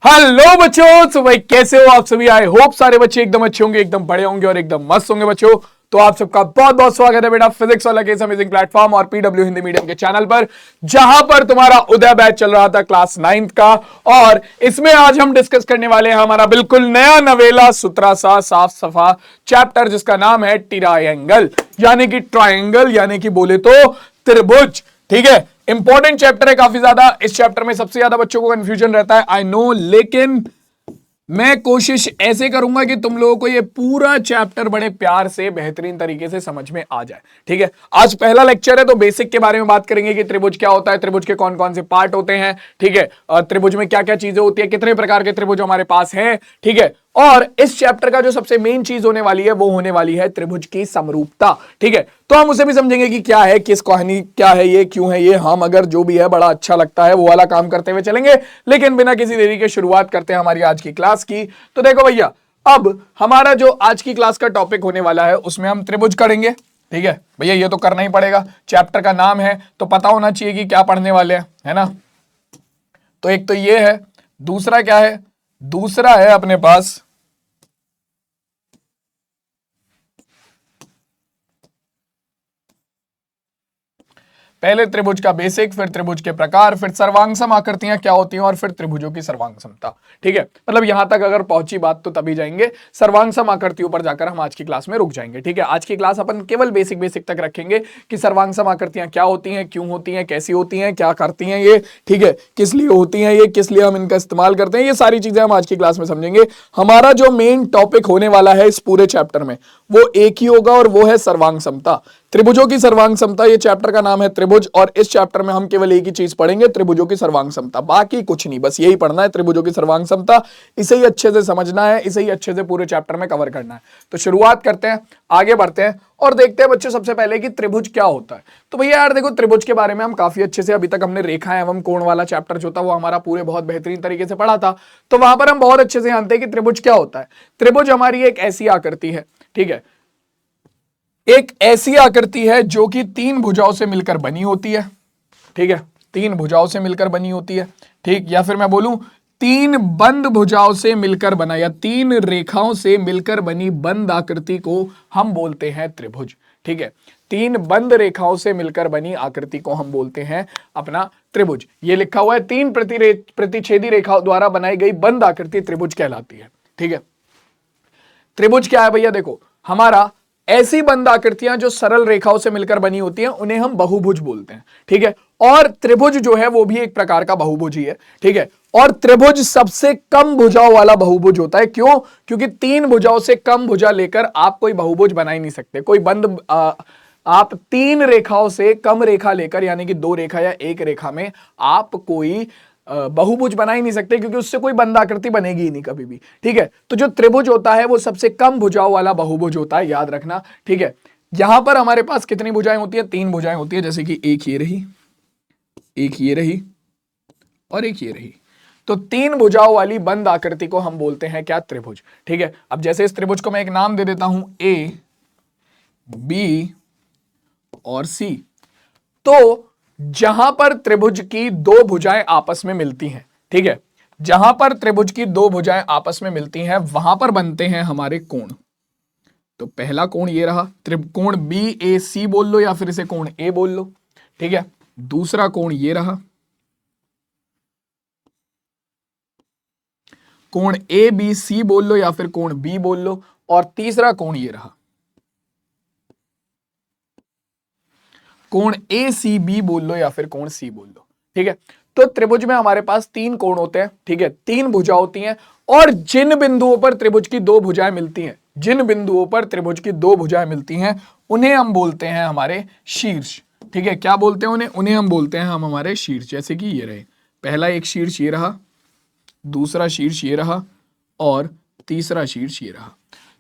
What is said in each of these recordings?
Hello बच्चों, तो भाई कैसे हो आप सभी। आई होप सारे बच्चे एकदम अच्छे होंगे, एकदम बड़े होंगे और एकदम मस्त होंगे बच्चों। तो आप सबका बहुत बहुत स्वागत है बेटा फिजिक्स वाला के अमेजिंग प्लेटफॉर्म और पीडब्ल्यू हिंदी मीडियम के चैनल पर, जहां पर तुम्हारा उदय बैच चल रहा था क्लास 9th का। और इसमें आज हम डिस्कस करने वाले हैं हमारा बिल्कुल नया नवेला सुथरा सा साफ सफा चैप्टर, जिसका नाम है ट्रायंगल, यानी कि ट्रायंगल, यानी कि बोले तो त्रिभुज। ठीक है, इंपॉर्टेंट चैप्टर है काफी ज्यादा। इस चैप्टर में सबसे ज्यादा बच्चों को कंफ्यूजन रहता है, आई नो, लेकिन मैं कोशिश ऐसे करूंगा कि तुम लोगों को ये पूरा चैप्टर बड़े प्यार से बेहतरीन तरीके से समझ में आ जाए। ठीक है, आज पहला लेक्चर है तो बेसिक के बारे में बात करेंगे कि त्रिभुज क्या होता है, त्रिभुज के कौन कौन से पार्ट होते हैं। ठीक है, और त्रिभुज में क्या क्या चीजें होती है, कितने प्रकार के त्रिभुज हमारे पास हैं। ठीक है, और इस चैप्टर का जो सबसे मेन चीज होने वाली है वो होने वाली है त्रिभुज की समरूपता। ठीक है, तो हम उसे भी समझेंगे कि क्या है, किस कहानी क्या है, ये क्यों है, ये हम अगर जो भी है बड़ा अच्छा लगता है वो वाला काम करते हुए चलेंगे। लेकिन बिना किसी देरी के शुरुआत करते हैं हमारी आज की क्लास की। तो देखो भैया, अब हमारा जो आज की क्लास का टॉपिक होने वाला है उसमें हम त्रिभुज करेंगे। ठीक है भैया, ये तो करना ही पड़ेगा, चैप्टर का नाम है तो पता होना चाहिए कि क्या पढ़ने वाले हैं, है ना। तो एक तो ये है, दूसरा क्या है, दूसरा है अपने पास पहले त्रिभुज का बेसिक, फिर त्रिभुज के प्रकार, फिर सर्वांगसम आकृतियां क्या होती हैं और फिर त्रिभुजों की सर्वांग समता। ठीक है, मतलब यहां तक अगर पहुंची बात तो तभी जाएंगे, सर्वांगसम आकृतियों पर जाकर हम आज की क्लास में रुक जाएंगे। ठीक है, आज की क्लास अपन केवल बेसिक बेसिक तक रखेंगे कि सर्वांगसम आकृतियां क्या होती हैं, क्यों होती हैं, कैसी होती हैं, क्या करती हैं ये। ठीक है, किस लिए होती हैं ये, किस लिए हम इनका इस्तेमाल करते हैं, ये सारी चीजें हम आज की क्लास में समझेंगे। हमारा जो मेन टॉपिक होने वाला है इस पूरे चैप्टर में वो एक ही होगा और वो है सर्वांग समता, त्रिभुजों की सर्वांग समता। ये चैप्टर का नाम है त्रिभुज और इस चैप्टर में हम केवल एक ही चीज पढ़ेंगे, त्रिभुजों की सर्वांग समता, बाकी कुछ नहीं, बस यही पढ़ना है, त्रिभुजों की सर्वांग समता। इसे ही अच्छे से समझना है, इसे ही अच्छे से पूरे चैप्टर में कवर करना है। तो शुरुआत करते हैं, आगे बढ़ते हैं और देखते हैं बच्चों सबसे पहले कि त्रिभुज क्या होता है। तो भैया यार देखो, त्रिभुज के बारे में हम काफी अच्छे से अभी तक हमने रेखा एवं कोण वाला चैप्टर जो था वो हमारा पूरे बहुत बेहतरीन तरीके से पढ़ा था। तो वहां पर हम बहुत अच्छे से जानते हैं कि त्रिभुज क्या होता है। त्रिभुज हमारी एक ऐसी आकृति है, ठीक है, एक ऐसी आकृति है जो कि तीन भुजाओं से मिलकर बनी होती है। ठीक है, तीन भुजाओं से मिलकर बनी होती है। ठीक, या फिर मैं बोलूं तीन बंद भुजाओं से मिलकर बना या तीन रेखाओं से मिलकर बनी बंद आकृति को हम बोलते हैं त्रिभुज। ठीक है, तीन बंद रेखाओं से मिलकर बनी आकृति को हम बोलते हैं अपना त्रिभुज। ये लिखा हुआ है, तीन प्रतिच्छेदी रेखाओं द्वारा बनाई गई बंद आकृति त्रिभुज कहलाती है। ठीक है, त्रिभुज क्या है भैया, देखो हमारा ऐसी बंद आकृतियां जो सरल रेखाओं से मिलकर बनी होती हैं उन्हें हम बहुभुज बोलते हैं। ठीक है, और त्रिभुज जो है वो भी एक प्रकार का बहुभुज ही है। ठीक है, और त्रिभुज सबसे कम भुजाओं वाला बहुभुज होता है। क्यों? क्योंकि तीन भुजाओं से कम भुजा लेकर आप कोई बहुभुज बना ही नहीं सकते। कोई बंद आप तीन रेखाओं से कम रेखा लेकर, यानी कि दो रेखा या एक रेखा में आप कोई बहुभुज बना ही नहीं सकते, क्योंकि उससे कोई बंद आकृति बनेगी ही नहीं कभी भी। ठीक है, तो जो त्रिभुज होता है वो सबसे कम भुजाओं वाला बहुभुज होता है, याद रखना। ठीक है, यहां पर हमारे पास कितनी भुजाएं होती है? तीन भुजाएं होती है, जैसे कि एक ये रही, एक ये रही और एक ये रही। तो तीन भुजाओं वाली बंद आकृति को हम बोलते हैं क्या? त्रिभुज। ठीक है, अब जैसे इस त्रिभुज को मैं एक नाम दे देता हूं, ए, बी और सी। तो जहां पर त्रिभुज की दो भुजाएं आपस में मिलती हैं, ठीक है, जहां पर त्रिभुज की दो भुजाएं आपस में मिलती हैं वहां पर बनते हैं हमारे कोण। तो पहला कोण ये रहा, त्रिकोण बी ए सी बोल लो या फिर इसे कोण ए बोल लो। ठीक है, दूसरा कोण ये रहा, कोण ए बी सी बोल लो या फिर कोण बी बोल लो, और तीसरा कोण ये रहा, कोण ए सी बी बोल लो या फिर कोण सी बोल लो। ठीक है, तो त्रिभुज में हमारे पास तीन कोण होते हैं। ठीक है, तीन भुजा होती हैं, और जिन बिंदुओं पर त्रिभुज की दो भुजाएं मिलती हैं, जिन बिंदुओं पर त्रिभुज की दो भुजाएं मिलती हैं उन्हें हम बोलते हैं हमारे शीर्ष। ठीक है, क्या बोलते हैं उन्हें? उन्हें हम बोलते हैं हम हमारे शीर्ष। जैसे कि ये रहे, पहला एक शीर्ष ये रहा, दूसरा शीर्ष ये रहा और तीसरा शीर्ष ये रहा।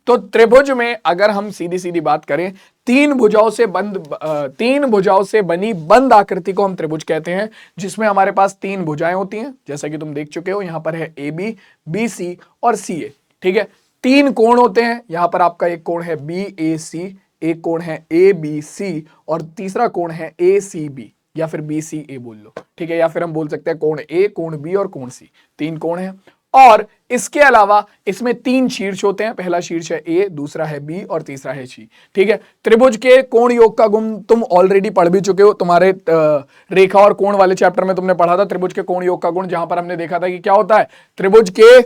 तो त्रिभुज में अगर हम सीधी सीधी बात करें, तीन भुजाओं से बनी बंद आकृति को हम त्रिभुज कहते हैं, जिसमें हमारे पास तीन भुजाएं होती हैं, जैसा कि तुम देख चुके हो। यहां पर है ए बी, बी सी और सी ए। ठीक है, तीन कोण होते हैं, यहां पर आपका एक कोण है बी ए सी, एक कोण है ए बी सी और तीसरा कोण है ए सी बी, या फिर बी सी ए बोल लो। ठीक है, या फिर हम बोल सकते हैं कोण ए, कोण बी और कोण सी, तीन कोण है। और इसके अलावा इसमें 3 शीर्ष होते हैं, पहला शीर्ष है ए, दूसरा है बी और तीसरा है सी। ठीक है, त्रिभुज के कोण योग का गुण तुम ऑलरेडी पढ़ भी चुके हो, तुम्हारे रेखा और कोण वाले चैप्टर में तुमने पढ़ा था त्रिभुज के कोण योग का गुण, जहां पर हमने देखा था कि क्या होता है, त्रिभुज के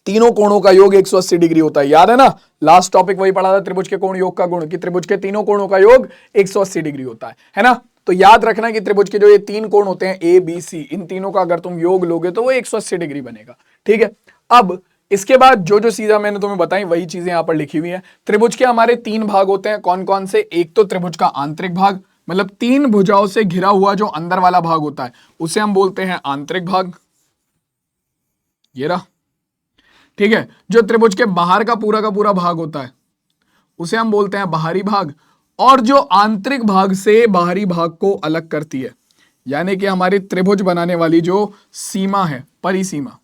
तीनों कोणों का योग 180 डिग्री होता है। याद है ना, लास्ट टॉपिक वही पढ़ा था त्रिभुज के कोण योग का गुण, कि त्रिभुज के तीनों कोणों का योग 180 डिग्री होता है ना। तो याद रखना कि त्रिभुज के जो ये 3 कोण होते हैं ए बी सी, इन तीनों का अगर तुम योग लोगे तो वो 180 डिग्री बनेगा। ठीक है, अब इसके बाद जो जो चीजें मैंने तुम्हें बताई वही चीजें यहां पर लिखी हुई है। त्रिभुज के हमारे 3 भाग होते हैं, कौन कौन से, एक तो त्रिभुज का आंतरिक भाग, मतलब 3 भुजाओं से घिरा हुआ जो अंदर वाला भाग होता है उसे हम बोलते हैं आंतरिक भाग, ये रहा। ठीक है, जो त्रिभुज के बाहर का पूरा भाग होता है उसे हम बोलते हैं बाहरी भाग, और जो आंतरिक भाग से बाहरी भाग को अलग करती है, यानी कि हमारी त्रिभुज बनाने वाली जो सीमा है, परिसीमा,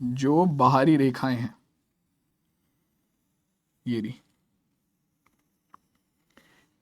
जो बाहरी रेखाएं हैं ये रही,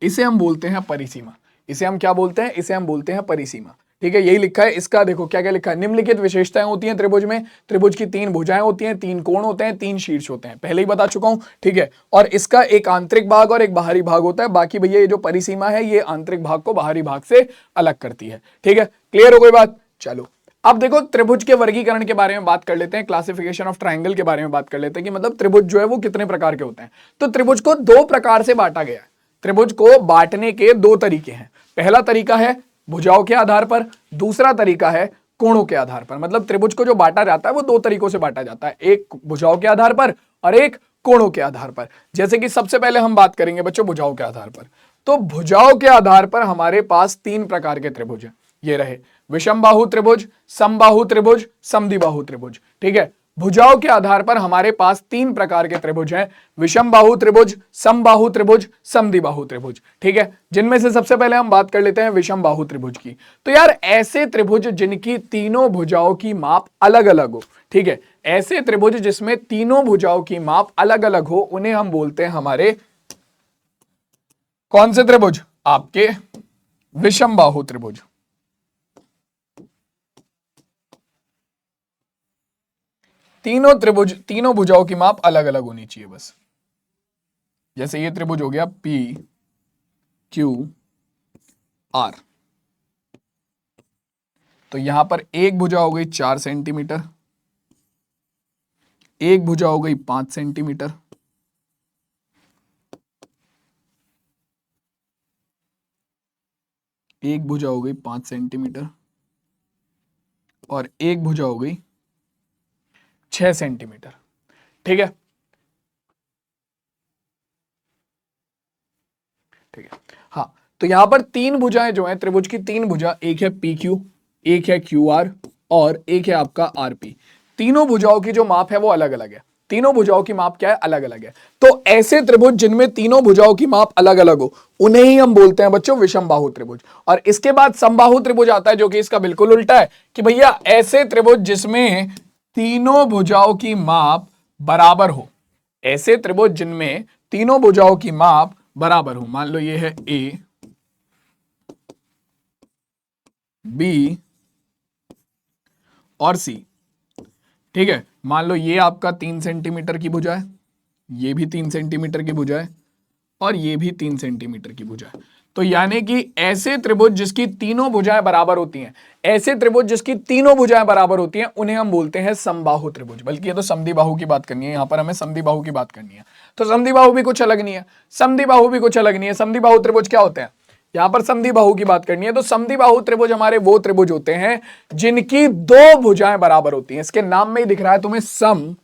इसे हम बोलते हैं परिसीमा। इसे हम क्या बोलते हैं, इसे हम बोलते हैं परिसीमा। ठीक है, यही लिखा है, इसका देखो क्या क्या लिखा है, निम्नलिखित विशेषताएं होती हैं त्रिभुज में, त्रिभुज की 3 भुजाएं होती हैं, 3 कोण होते हैं, 3 शीर्ष होते हैं, पहले ही बता चुका हूं। ठीक है, और इसका एक आंतरिक भाग और एक बाहरी भाग होता है। बाकी भैया ये जो परिसीमा है ये आंतरिक भाग को बाहरी भाग से अलग करती है। ठीक है, क्लियर हो गई बात। चलो अब देखो त्रिभुज के वर्गीकरण के बारे में बात कर लेते हैं, क्लासिफिकेशन ऑफ ट्राइंगल के बारे में बात कर लेते हैं, कि मतलब त्रिभुज जो है वो कितने प्रकार के होते हैं। तो त्रिभुज को 2 प्रकार से बांटा गया है। त्रिभुज को बांटने के 2 तरीके हैं। पहला तरीका है भुजाओं के आधार पर, दूसरा तरीका है कोणों के आधार पर। मतलब त्रिभुज को जो बांटा जाता है वो 2 तरीकों से बांटा जाता है, एक भुजाओं के आधार पर और एक कोणों के आधार पर। जैसे कि सबसे पहले हम बात करेंगे बच्चों भुजाओं के आधार पर। तो भुजाओं के आधार पर हमारे पास 3 प्रकार के त्रिभुज हैं, ये रहे विषमबाहु त्रिभुज, समबाहु त्रिभुज, समद्विबाहु त्रिभुज। ठीक है, भुजाओं के आधार पर हमारे पास 3 प्रकार के त्रिभुज हैं, विषमबाहु त्रिभुज, समबाहु त्रिभुज, समद्विबाहु त्रिभुज। ठीक है, जिनमें से सबसे पहले हम बात कर लेते हैं विषमबाहु त्रिभुज की। तो यार ऐसे त्रिभुज जिनकी तीनों भुजाओं की माप अलग अलग हो, ठीक है, ऐसे त्रिभुज जिसमें तीनों भुजाओं की माप अलग अलग हो, उन्हें हम बोलते हैं हमारे कौन से त्रिभुज, आपके विषमबाहु त्रिभुज। तीनों त्रिभुज, तीनों भुजाओं की माप अलग अलग होनी चाहिए बस। जैसे ये त्रिभुज हो गया पी क्यू आर, तो यहां पर एक भुजा हो गई 4 सेंटीमीटर, एक भुजा हो गई 5 सेंटीमीटर, एक भुजा हो गई 5 सेंटीमीटर और एक भुजा हो गई 6 सेंटीमीटर। ठीक है, ठीक है, हाँ। तो यहां पर 3 भुजाएं जो हैं त्रिभुज की, 3 भुजा, एक है पी क्यू, एक है क्यू आर और एक है आपका आर पी। तीनों भुजाओं की जो माप है वो अलग अलग है। तीनों भुजाओं की माप क्या है, अलग अलग है। तो ऐसे त्रिभुज जिनमें तीनों भुजाओं की माप अलग अलग हो उन्हें ही हम बोलते हैं बच्चों विषमबाहु त्रिभुज। और इसके बाद समबाहु त्रिभुज आता है, जो कि इसका बिल्कुल उल्टा है, कि भैया ऐसे त्रिभुज जिसमें तीनों भुजाओं की माप बराबर हो। ऐसे त्रिभुज जिनमें तीनों भुजाओं की माप बराबर हो। मान लो ये है ए बी और सी। ठीक है, मान लो ये आपका 3 सेंटीमीटर की भुजा है, ये भी 3 सेंटीमीटर की भुजा है और ये भी 3 सेंटीमीटर की भुजा है। तो यानी कि ऐसे त्रिभुज जिसकी तीनों भुजाएं बराबर होती हैं, ऐसे त्रिभुज जिसकी तीनों भुजाएं बराबर होती हैं, उन्हें हम बोलते हैं समबाहु त्रिभुज। बल्कि ये तो समद्विबाहु की बात करनी है, यहां पर हमें समद्विबाहु की बात करनी है। तो समद्विबाहु भी कुछ अलग नहीं है, समद्विबाहु भी कुछ अलग नहीं है। समद्विबाहु त्रिभुज क्या होते हैं, यहां पर समद्विबाहु की बात करनी है। तो समद्विबाहु त्रिभुज हमारे वो त्रिभुज होते हैं जिनकी 2 भुजाएं बराबर होती हैं। इसके नाम में ही दिख रहा है तुम्हें सम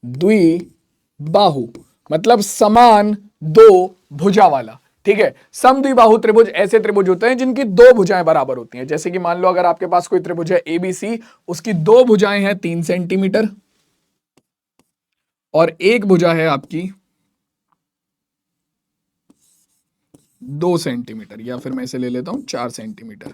द्विबाहु, मतलब समान 2 भुजा वाला। ठीक है, समद्विबाहु त्रिभुज ऐसे त्रिभुज होते हैं जिनकी 2 भुजाएं बराबर होती हैं। जैसे कि मान लो अगर आपके पास कोई त्रिभुज है एबीसी, उसकी 2 भुजाएं हैं 3 सेंटीमीटर और एक भुजा है आपकी 2 सेंटीमीटर, या फिर मैं इसे ले लेता हूं 4 सेंटीमीटर।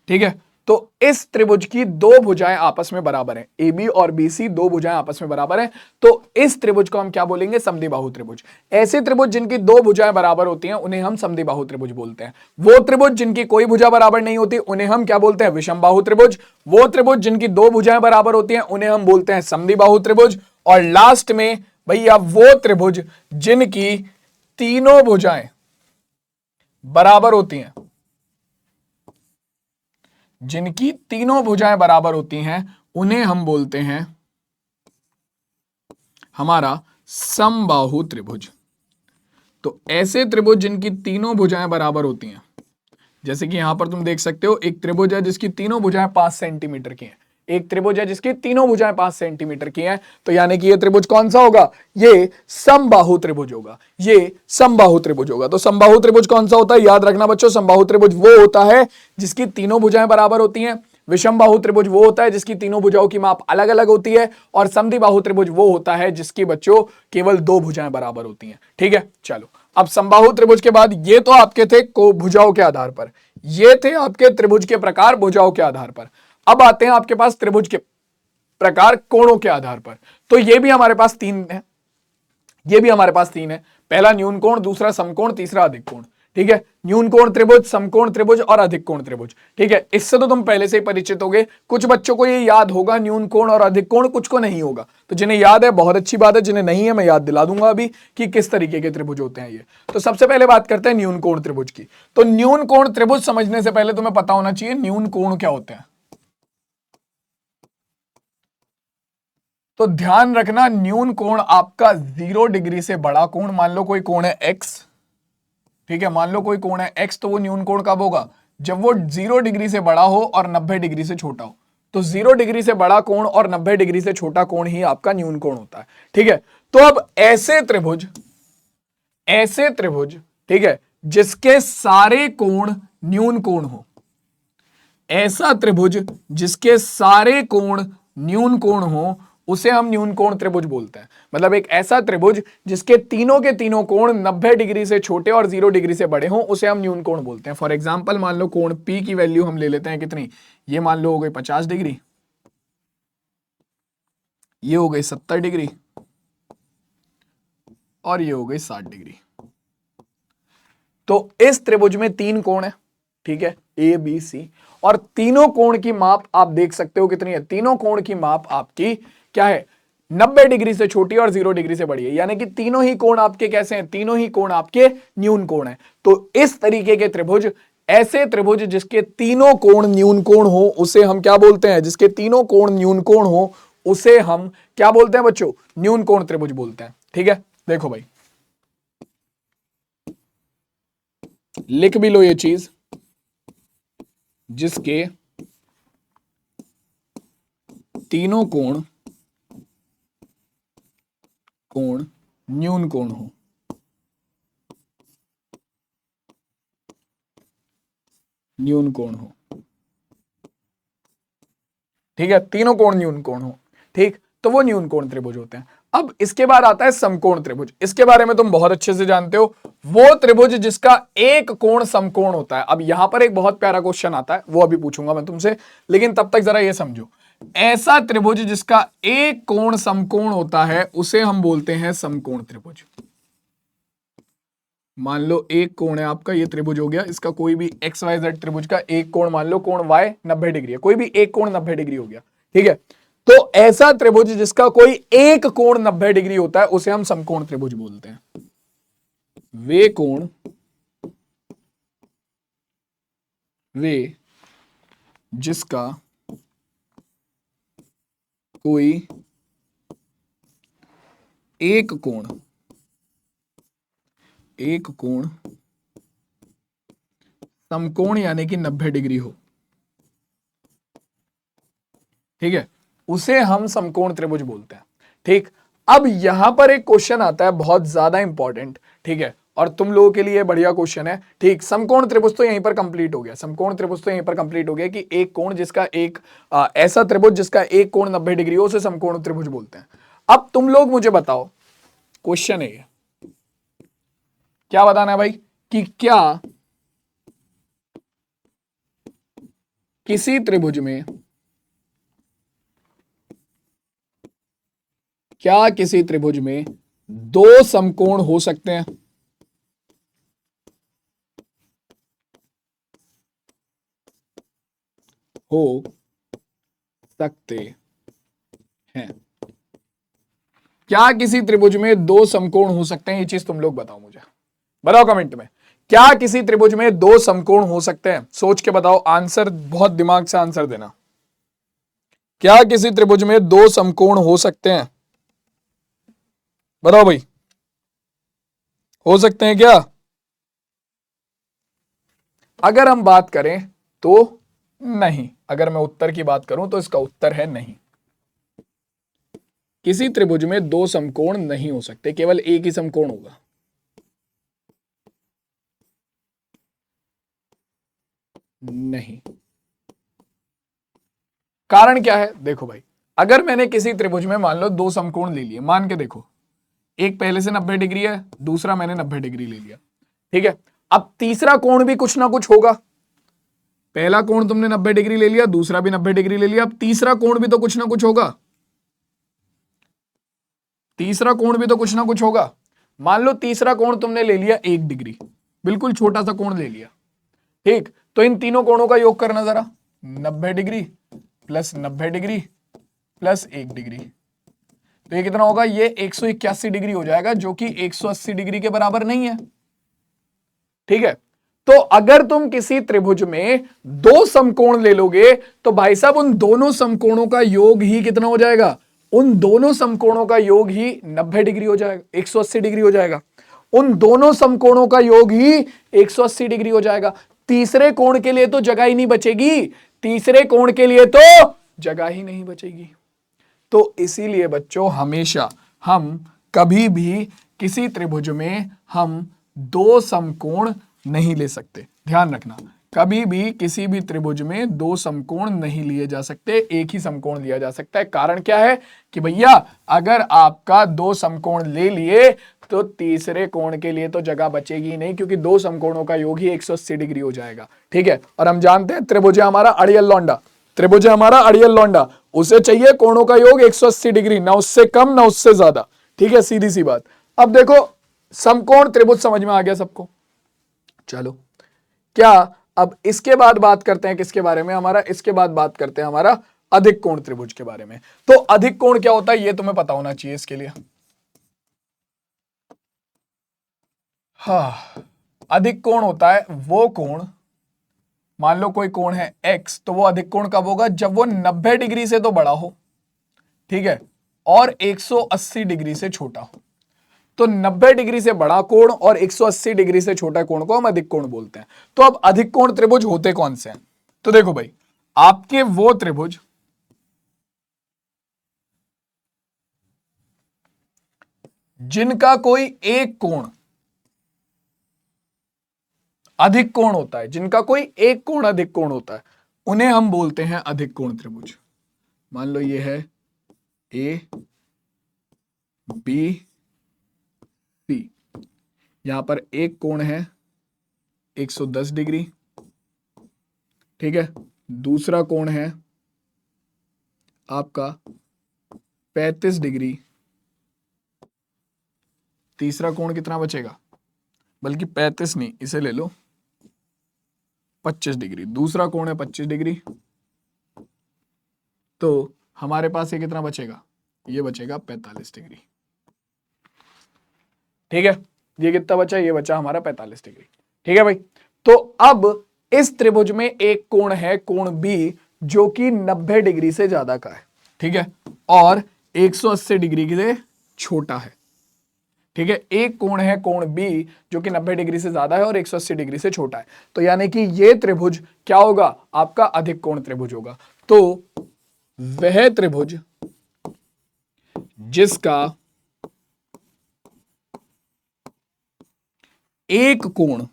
ठीक है, तो इस त्रिभुज की दो भुजाएं आपस में बराबर हैं, ए बी और बी सी दो भुजाएं आपस में बराबर हैं, तो इस त्रिभुज को हम क्या बोलेंगे? समद्विबाहु त्रिभुज। ऐसे त्रिभुज जिनकी दो भुजाएं बराबर होती हैं उन्हें हम समद्विबाहु त्रिभुज बोलते हैं। वो त्रिभुज जिनकी कोई भुजा बराबर नहीं होती उन्हें हम क्या बोलते हैं? विषमबाहु त्रिभुज। वो त्रिभुज जिनकी दो भुजाएं बराबर होती हैं उन्हें हम बोलते हैं समद्विबाहु त्रिभुज। और लास्ट में भैया वो त्रिभुज जिनकी तीनों भुजाएं बराबर होती हैं, जिनकी तीनों भुजाएं बराबर होती हैं उन्हें हम बोलते हैं हमारा समबाहु त्रिभुज। तो ऐसे त्रिभुज जिनकी तीनों भुजाएं बराबर होती हैं, जैसे कि यहां पर तुम देख सकते हो एक त्रिभुज है जिसकी तीनों भुजाएं 5 सेंटीमीटर की हैं, एक त्रिभुज है जिसकी तीनों भुजाएं 5 सेंटीमीटर की हैं, तो यानी कि ये त्रिभुज कौन सा होगा? ये समबाहु त्रिभुज होगा, ये समबाहु त्रिभुज होगा। तो समबाहु त्रिभुज कौन सा होता है? याद रखना बच्चों, समबाहु त्रिभुज वो होता है जिसकी तीनों भुजाएं बराबर होती हैं, विषमबाहु त्रिभुज वो होता है जिसकी तीनों भुजाओं की माप अलग अलग होती है, और समद्विबाहु त्रिभुज वो होता है जिसकी बच्चों केवल दो भुजाएं बराबर होती हैं। ठीक है, चलो अब समबाहु त्रिभुज के बाद ये तो आपके थे को भुजाओं के आधार पर, ये थे आपके त्रिभुज के प्रकार भुजाओं के आधार पर। अब आते हैं आपके पास त्रिभुज के प्रकार कोणों के आधार पर। तो ये भी हमारे पास तीन है, ये भी हमारे पास तीन है, पहला न्यून कोण, दूसरा समकोण, तीसरा अधिक कोण। ठीक है, न्यून कोण त्रिभुज, समकोण त्रिभुज और अधिक कोण त्रिभुज। ठीक है, इससे तो तुम पहले से ही परिचित होगे, कुछ बच्चों को ये याद होगा न्यून कोण और अधिक कोण, कुछ को नहीं होगा। तो जिन्हें याद है बहुत अच्छी बात है, जिन्हें नहीं है मैं याद दिला दूंगा अभी कि किस तरीके के त्रिभुज होते हैं ये। तो सबसे पहले बात करते हैं न्यून कोण त्रिभुज की। तो न्यून कोण त्रिभुज समझने से पहले तुम्हें पता होना चाहिए न्यून कोण क्या होते हैं। तो ध्यान रखना, न्यून कोण आपका 0 डिग्री से बड़ा कोण, मान लो कोई कोण है x, ठीक है, मान लो कोई कोण है x, तो वो न्यून कोण कब होगा? जब वो 0 डिग्री से बड़ा हो और 90 डिग्री से छोटा हो। तो 0 डिग्री से बड़ा कोण और 90 डिग्री से छोटा कोण ही आपका न्यून कोण होता है। ठीक है, तो अब ऐसे त्रिभुज, ठीक है, जिसके सारे कोण न्यून कोण हो, ऐसा त्रिभुज जिसके सारे कोण न्यून कोण हो उसे हम न्यून कोण त्रिभुज बोलते हैं। मतलब एक ऐसा त्रिभुज जिसके तीनों के तीनों कोण 90 डिग्री से छोटे और 0 डिग्री से बड़े हों उसे हम न्यून कोण बोलते हैं। फॉर एग्जांपल मान लो कोण P की वैल्यू हम ले लेते हैं कितनी, ये मान लो हो गई 50 डिग्री, ये हो गई 70 डिग्री और ये हो गई 60 डिग्री। तो इस त्रिभुज में तीन कोण है, ठीक है, ए बी सी, और तीनों कोण की माप आप देख सकते हो कितनी है? तीनों कोण की माप आपकी क्या है? 90 डिग्री से छोटी और 0 डिग्री से बड़ी है, यानी कि तीनों ही कोण आपके कैसे हैं? तीनों ही कोण आपके न्यून कोण हैं। तो इस तरीके के त्रिभुज, ऐसे त्रिभुज जिसके तीनों कोण न्यून कोण हो उसे हम क्या बोलते हैं? जिसके तीनों कोण न्यून कोण हो उसे हम क्या बोलते हैं बच्चों? न्यून कोण त्रिभुज बोलते हैं। ठीक है, देखो भाई लिख भी लो ये चीज, जिसके तीनों कोण न्यून कोण हो, न्यून कोण हो, ठीक है, तीनों कोण न्यून कोण हो, ठीक, तो वो न्यून कोण त्रिभुज होते हैं। अब इसके बाद आता है समकोण त्रिभुज। इसके बारे में तुम बहुत अच्छे से जानते हो, वो त्रिभुज जिसका एक कोण समकोण होता है। अब यहां पर एक बहुत प्यारा क्वेश्चन आता है, वो अभी पूछूंगा मैं तुमसे, लेकिन तब तक जरा ये समझो, ऐसा त्रिभुज जिसका एक कोण समकोण होता है उसे हम बोलते हैं समकोण त्रिभुज। मान लो एक कोण है आपका, ये त्रिभुज हो गया, इसका कोई भी एक्स वाई जेड त्रिभुज का एक कोण, मान लो कोण y 90 डिग्री है, कोई भी एक कोण 90 डिग्री हो गया, ठीक है। तो ऐसा त्रिभुज जिसका कोई एक कोण 90 डिग्री होता है उसे हम समकोण त्रिभुज बोलते हैं। वे कोण, वे जिसका कोई एक कोण समकोण यानी कि 90 डिग्री हो, ठीक है, उसे हम समकोण त्रिभुज बोलते हैं। ठीक, अब यहां पर एक क्वेश्चन आता है बहुत ज्यादा इंपॉर्टेंट, ठीक है, और तुम लोगों के लिए बढ़िया क्वेश्चन है। ठीक, समकोण त्रिभुज तो यहीं पर कंप्लीट हो गया, समकोण त्रिभुज तो यहीं पर कंप्लीट हो गया कि एक कोण जिसका एक ऐसा त्रिभुज जिसका एक कोण 90 डिग्री हो उसे समकोण त्रिभुज बोलते हैं। अब तुम लोग मुझे बताओ, क्वेश्चन है ये, क्या बताना है भाई, कि क्या किसी त्रिभुज में, क्या किसी त्रिभुज में दो समकोण हो सकते हैं? हो सकते हैं। क्या किसी त्रिभुज में दो समकोण हो सकते हैं? ये चीज तुम लोग बताओ मुझे, बताओ कमेंट में। क्या किसी त्रिभुज में दो समकोण हो सकते हैं? सोच के बताओ, आंसर बहुत दिमाग से आंसर देना। क्या किसी त्रिभुज में दो समकोण हो सकते हैं? बताओ भाई, हो सकते हैं क्या? अगर हम बात करें तो नहीं। अगर मैं उत्तर की बात करूं तो इसका उत्तर है नहीं। किसी त्रिभुज में दो समकोण नहीं हो सकते, केवल एक ही समकोण होगा। नहीं। कारण क्या है? देखो भाई, अगर मैंने किसी त्रिभुज में मान लो दो समकोण ले लिए, मान के देखो, एक पहले से 90 डिग्री है, दूसरा मैंने 90 डिग्री ले लिया, ठीक है। अब तीसरा कोण भी कुछ ना कुछ होगा। पहला कोण तुमने 90 डिग्री ले लिया, दूसरा भी 90 डिग्री ले लिया, अब तीसरा कोण भी तो कुछ ना कुछ होगा। तीसरा कोण भी तो कुछ ना कुछ होगा। मान लो तीसरा कोण तुमने ले लिया 1 डिग्री, बिल्कुल छोटा सा कोण ले लिया, ठीक। तो इन तीनों कोणों का योग करना जरा, 90 degree plus 90 degree plus 1 degree, तो ये कितना होगा? ये 181 डिग्री हो जाएगा, जो कि 180 डिग्री के बराबर नहीं है, ठीक है। तो अगर तुम किसी त्रिभुज में दो समकोण ले लोगे तो भाई साहब उन दोनों समकोणों का योग ही कितना हो जाएगा? उन दोनों समकोणों का योग ही 90 डिग्री हो जाएगा, 180 डिग्री हो जाएगा। उन दोनों समकोणों का योग ही 180 डिग्री हो जाएगा। तीसरे कोण के लिए तो जगह ही नहीं बचेगी, तीसरे कोण के लिए तो जगह ही नहीं बचेगी। तो इसीलिए बच्चों, हमेशा हम कभी भी किसी त्रिभुज में हम दो समकोण नहीं ले सकते। ध्यान रखना, कभी भी किसी भी त्रिभुज में दो समकोण नहीं लिए जा सकते, एक ही समकोण लिया जा सकता है। कारण क्या है कि भैया, अगर आपका दो समकोण ले लिए तो तीसरे कोण के लिए तो जगह बचेगी नहीं, क्योंकि दो समकोणों का योग ही 180 डिग्री हो जाएगा, ठीक है। और हम जानते हैं त्रिभुज है हमारा अड़ियल लौंडा, त्रिभुज है हमारा अड़ियल लौंडा, उसे चाहिए कोणों का योग 180 डिग्री, ना उससे कम ना उससे ज्यादा, ठीक है, सीधी सी बात। अब देखो, समकोण त्रिभुज समझ में आ गया सबको? चलो, क्या अब इसके बाद बात करते हैं किसके बारे में? हमारा इसके बाद बात करते हैं हमारा अधिक कोण त्रिभुज के बारे में। तो अधिक कोण क्या होता है ये तुम्हें पता होना चाहिए इसके लिए। हाँ, अधिक कोण होता है वो कोण, मान लो कोई कोण है x, तो वो अधिक कोण कब होगा? जब वो 90 डिग्री से तो बड़ा हो, ठीक है, और 180 डिग्री से छोटा हो। तो 90 डिग्री से बड़ा कोण और 180 डिग्री से छोटा कोण को हम अधिक कोण बोलते हैं। तो अब अधिक कोण त्रिभुज होते कौन से हैं? तो देखो भाई, आपके वो त्रिभुज जिनका कोई एक कोण अधिक कोण होता है, जिनका कोई एक कोण अधिक कोण होता है, उन्हें हम बोलते हैं अधिक कोण त्रिभुज। मान लो ये है ए बी सी, यहां पर एक कोण है 110 डिग्री, ठीक है, दूसरा कोण है आपका 35 डिग्री, तीसरा कोण कितना बचेगा? बल्कि 35 नहीं, इसे ले लो 25 डिग्री, दूसरा कोण है 25 डिग्री। तो हमारे पास ये कितना बचेगा? ये बचेगा 45 डिग्री, ठीक है। ये कितना बचा? ये बचा हमारा 45 डिग्री, ठीक है भाई। तो अब इस त्रिभुज में एक कोण है, कोण बी, जो कि 90 डिग्री से ज्यादा का है, ठीक है, और 180 डिग्री से छोटा है, ठीक है। एक कोण है कोण बी जो कि 90 डिग्री से ज्यादा है और 180 डिग्री से छोटा है। तो यानी कि ये त्रिभुज क्या होगा? आपका अधिक कोण त्रिभुज होगा। तो वह त्रिभुज जिसका एक कोण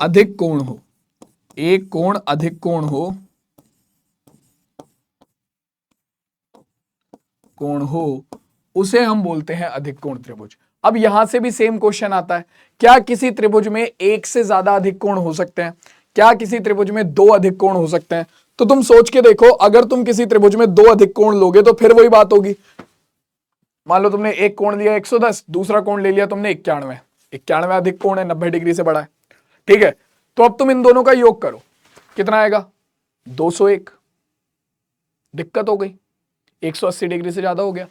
अधिक कोण हो, एक कोण अधिक कोण हो, उसे हम बोलते हैं अधिक कोण त्रिभुज। अब यहां से भी सेम क्वेश्चन आता है, क्या किसी त्रिभुज में एक से ज्यादा अधिक कोण हो सकते हैं? क्या किसी त्रिभुज में दो अधिक कोण हो सकते हैं? तो तुम सोच के देखो, अगर तुम किसी त्रिभुज में दो अधिक कोण लोगे तो फिर वही बात होगी। मान लो तुमने एक कोण लिया 110, दूसरा कोण ले लिया तुमने 91, 91 अधिक कोण है, 90 डिग्री से बड़ा है, ठीक है। तो अब तुम इन दोनों का योग करो, कितना आएगा? 201। दिक्कत हो गई, 180 डिग्री से ज्यादा हो गया।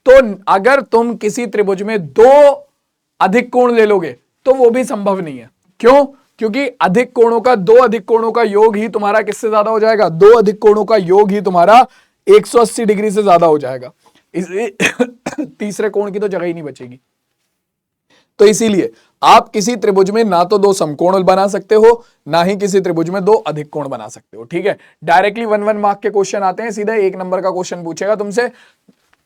तो अगर तुम किसी त्रिभुज में दो अधिक कोण ले लोगे तो वो भी संभव नहीं है। क्यों? क्योंकि अधिक कोणों का, दो अधिक कोणों का योग ही तुम्हारा किससे ज्यादा हो जाएगा? दो अधिक कोणों का योग ही तुम्हारा 180 डिग्री से ज्यादा हो जाएगा। इसलिए तीसरे कोण की तो जगह ही नहीं बचेगी। तो इसीलिए आप किसी त्रिभुज में ना तो दो समकोण बना सकते हो, ना ही किसी त्रिभुज में दो अधिक कोण बना सकते हो, ठीक है। डायरेक्टली 1-1 मार्क के क्वेश्चन आते हैं, सीधा एक नंबर का क्वेश्चन पूछेगा तुमसे,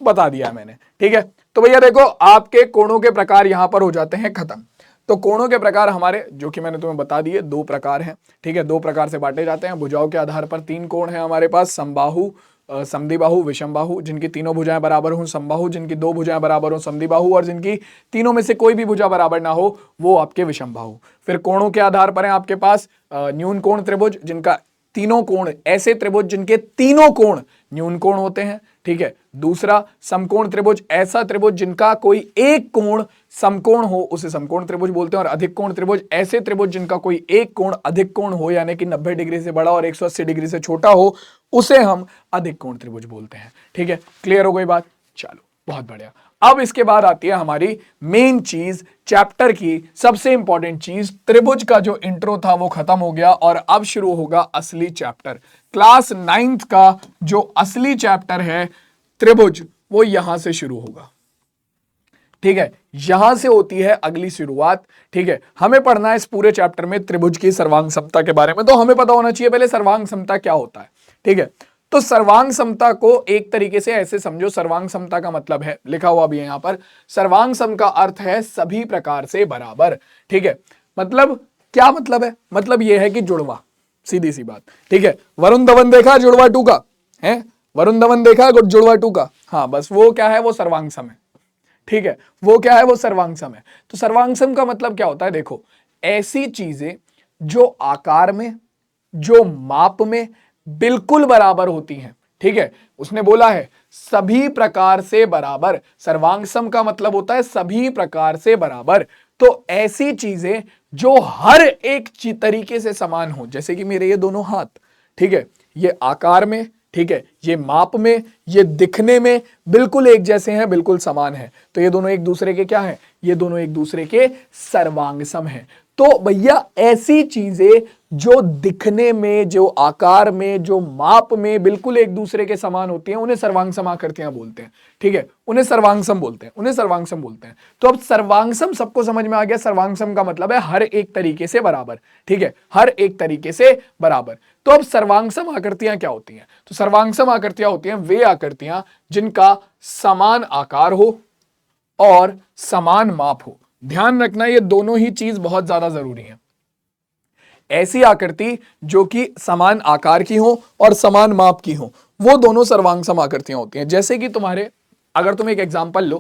बता दिया मैंने, ठीक है। तो भैया देखो, आपके कोणों के प्रकार यहां पर हो जाते हैं खत्म। तो कोणों के प्रकार हमारे, जो कि मैंने तुम्हें बता दिए, दो प्रकार हैं, ठीक है। दो प्रकार से बांटे जाते हैं। भुजाओं के आधार पर तीन कोण है हमारे पास, समबाहु, समद्विबाहु, विषमबाहु, जिनकी तीनों भुजाएं बराबर हो समबाहु, जिनकी दो भुजाएं बराबर हो समद्विबाहु, और जिनकी तीनों में से कोई भी भुजा बराबर ना हो वो आपके विषमबाहु। फिर कोणों के आधार पर है आपके पास न्यून कोण त्रिभुज, जिनका तीनों कोण, ऐसे त्रिभुज जिनके तीनों कोण न्यून कोण होते हैं, ठीक है। दूसरा समकोण त्रिभुज, ऐसा त्रिभुज जिनका कोई एक कोण समकोण हो उसे समकोण त्रिभुज बोलते हैं। और अधिक कोण त्रिभुज, ऐसे त्रिभुज जिनका कोई एक कोण अधिक कोण हो, यानी कि 90 डिग्री से बड़ा और 180 डिग्री से छोटा हो, उसे हम अधिक कोण त्रिभुज बोलते हैं, ठीक है। क्लियर हो गई बात? चलो बहुत बढ़िया। अब इसके बाद आती है हमारी मेन चीज, चैप्टर की सबसे इंपॉर्टेंट चीज। त्रिभुज का जो इंट्रो था वो खत्म हो गया और अब शुरू होगा असली चैप्टर। क्लास 9th का जो असली चैप्टर है त्रिभुज, वो यहां से शुरू होगा, ठीक है। यहां से होती है अगली शुरुआत, ठीक है। हमें पढ़ना है इस पूरे चैप्टर में त्रिभुज की सर्वांग समता के बारे में। तो हमें पता होना चाहिए पहले सर्वांग समता क्या होता है, ठीक है। तो सर्वांग समता को एक तरीके से ऐसे समझो, सर्वांग समता का मतलब है, लिखा हुआ भी है यहां पर, सर्वांग सम का अर्थ है सभी प्रकार से बराबर, ठीक है। मतलब क्या मतलब है? मतलब यह है कि जुड़वा, सीधी सी बात, ठीक है। वरुण धवन देखा जुड़वा 2 का है, वरुण धवन देखा जुड़वा 2 का, हाँ बस वो क्या है? वो सर्वांग सम है, ठीक है। वो क्या है? वो सर्वांग सम है। तो सर्वांग सम का मतलब क्या होता है? देखो, ऐसी चीजें जो आकार में, जो माप में बिल्कुल बराबर होती हैं, ठीक है। उसने बोला है सभी प्रकार से बराबर, सर्वांग सम का मतलब होता है सभी प्रकार से बराबर। तो ऐसी चीजें जो हर एक तरीके से समान हो, जैसे कि मेरे ये दोनों हाथ, ठीक है, ये आकार में, ठीक है, ये माप में, ये दिखने में बिल्कुल एक जैसे हैं, बिल्कुल समान है। तो ये दोनों एक दूसरे के क्या हैं? ये दोनों एक दूसरे के सर्वांग सम हैं। तो भैया ऐसी चीजें जो दिखने में, जो आकार में, जो माप में बिल्कुल एक दूसरे के समान होती हैं, उन्हें सर्वांग सम आकृतियां बोलते हैं, ठीक है। उन्हें सर्वांग सम बोलते हैं, उन्हें सर्वांग सम बोलते हैं। तो अब सर्वांग सम सबको समझ में आ गया। सर्वांग सम का मतलब है हर एक तरीके से बराबर, ठीक है, हर एक तरीके से बराबर। तो अब सर्वांग सम आकृतियां क्या होती हैं? तो सर्वांग सम आकृतियां होती हैं वे आकृतियां जिनका समान आकार हो और समान माप हो। ध्यान रखना, ये दोनों ही चीज बहुत ज्यादा जरूरी है। ऐसी आकृति जो कि समान आकार की हो और समान माप की हो, वो दोनों सर्वांग सम आकृतियां होती हैं। जैसे कि तुम्हारे, अगर तुम एक एग्जांपल लो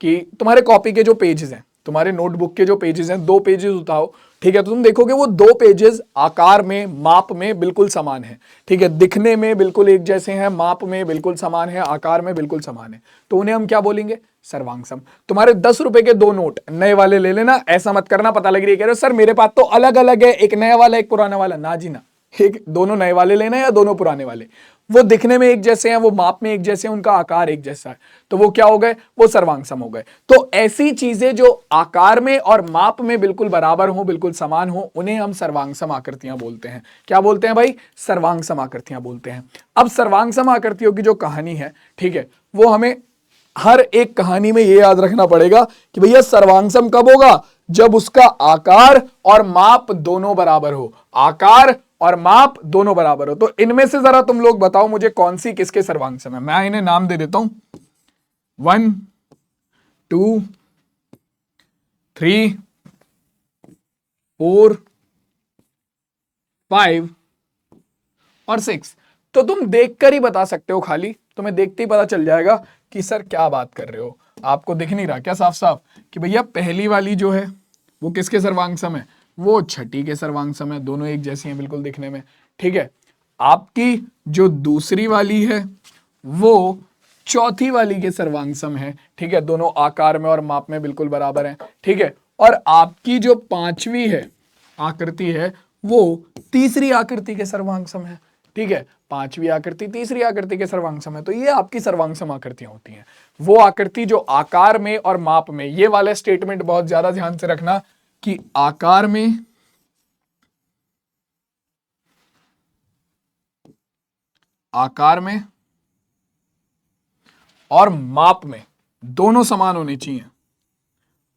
कि तुम्हारे कॉपी के जो पेजेस हैं, तुम्हारे नोटबुक के जो पेजेस हैं, 2 पेजेस उठाओ, ठीक है, तो तुम देखोगे वो 2 पेजेस आकार में, माप में बिल्कुल समान है, ठीक है, दिखने में बिल्कुल एक जैसे हैं, माप में बिल्कुल समान है, आकार में बिल्कुल समान है। तो उन्हें हम क्या बोलेंगे? सर्वांग सम। तुम्हारे 10 रुपए के 2 नोट नए वाले ले लेना, ऐसा मत करना पता लग रही है कह रहे हो सर मेरे पास तो अलग अलग है, एक नया वाला एक पुराना वाला। ना जी ना, एक दोनों नए वाले लेना या दोनों पुराने वाले। वो दिखने में एक जैसे हैं, वो माप में एक जैसे हैं, उनका आकार एक जैसा है, तो वो क्या हो गए? वो सर्वांग सम हो गए। तो ऐसी चीजें जो आकार में और माप में बिल्कुल बराबर हो, बिल्कुल समान हो, उन्हें हम सर्वांग सम आकृतियां बोलते हैं। क्या बोलते हैं भाई? सर्वांग सम आकृतियां बोलते हैं। अब सर्वांग सम आकृतियों की जो कहानी है, ठीक है, वो हमें हर एक कहानी में ये याद रखना पड़ेगा कि भैया सर्वांग सम कब होगा? जब उसका आकार और माप दोनों बराबर हो, आकार और माप दोनों बराबर हो। तो इनमें से जरा तुम लोग बताओ मुझे कौन सी किसके सर्वांग सम है। मैं इन्हें नाम दे देता हूं, 1 2 3 4 5 और 6। तो तुम देखकर ही बता सकते हो, खाली तुम्हें देखते ही पता चल जाएगा कि सर क्या बात कर रहे हो। आपको दिख नहीं रहा क्या साफ साफ कि भैया पहली वाली जो है वो किसके सर्वांग सम है, वो छठी के सर्वांग सम है, दोनों एक जैसी हैं बिल्कुल दिखने में। ठीक है, आपकी जो दूसरी वाली है वो चौथी वाली के सर्वांग सम है। ठीक है, दोनों आकार में और माप में बिल्कुल बराबर हैं। ठीक है, और आपकी जो पांचवी है आकृति है वो तीसरी आकृति के सर्वांग सम है। ठीक है, पांचवी आकृति तीसरी आकृति के सर्वांग सम है। तो ये आपकी सर्वांग सम आकृतियां होती हैं, वो आकृति जो आकार में और माप में, ये वाला स्टेटमेंट बहुत ज्यादा ध्यान से रखना कि आकार में और माप में दोनों समान होने चाहिए,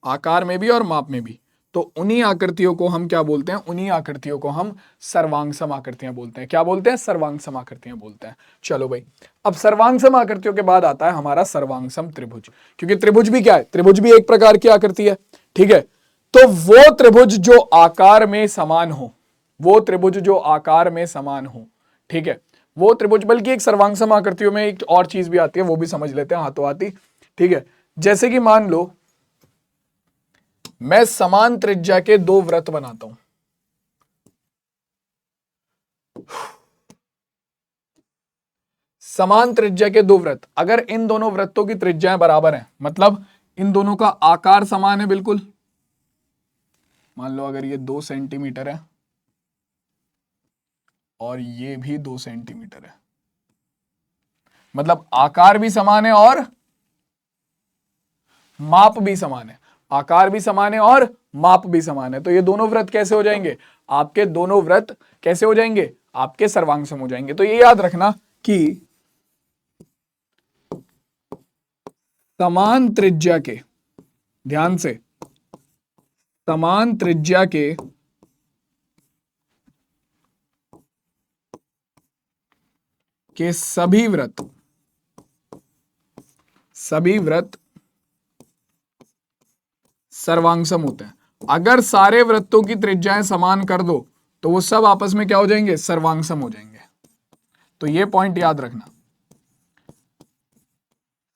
आकार में भी और माप में भी। तो उन्हीं आकृतियों को हम क्या बोलते हैं, उन्हीं आकृतियों को हम सर्वांग सम आकृतियां बोलते हैं। क्या बोलते हैं, सर्वांग सम आकृतियां बोलते हैं। चलो भाई, अब सर्वांग सम आकृतियों के बाद आता है हमारा सर्वांग सम त्रिभुज, क्योंकि त्रिभुज भी क्या है, त्रिभुज भी एक प्रकार की आकृति है। ठीक है, तो वो त्रिभुज जो आकार में समान हो, वो त्रिभुज जो आकार में समान हो, ठीक है, वो त्रिभुज, बल्कि एक सर्वांग सम आकृतियों में एक और चीज भी आती है, वो भी समझ लेते हैं हाथों हाथी। ठीक है, जैसे कि मान लो मैं समान त्रिज्या के दो वृत्त बनाता हूं, समान त्रिज्या के दो वृत्त, अगर इन दोनों वृत्तों की त्रिज्याएं बराबर हैं, मतलब इन दोनों का आकार समान है बिल्कुल, मान लो अगर ये 2 सेंटीमीटर है और ये भी 2 सेंटीमीटर है, मतलब आकार भी समान है और माप भी समान है, आकार भी समान है और माप भी समान है। तो ये दोनों वृत्त कैसे हो जाएंगे, आपके दोनों वृत्त कैसे हो जाएंगे, आपके सर्वांग सम हो जाएंगे। तो ये याद रखना कि समान त्रिज्या के, ध्यान से, समान त्रिज्या के सभी वृत्त सर्वांग सम होते हैं। अगर सारे वृत्तों की त्रिज्याएं समान कर दो तो वो सब आपस में क्या हो जाएंगे, सर्वांग सम हो जाएंगे। तो ये पॉइंट याद रखना,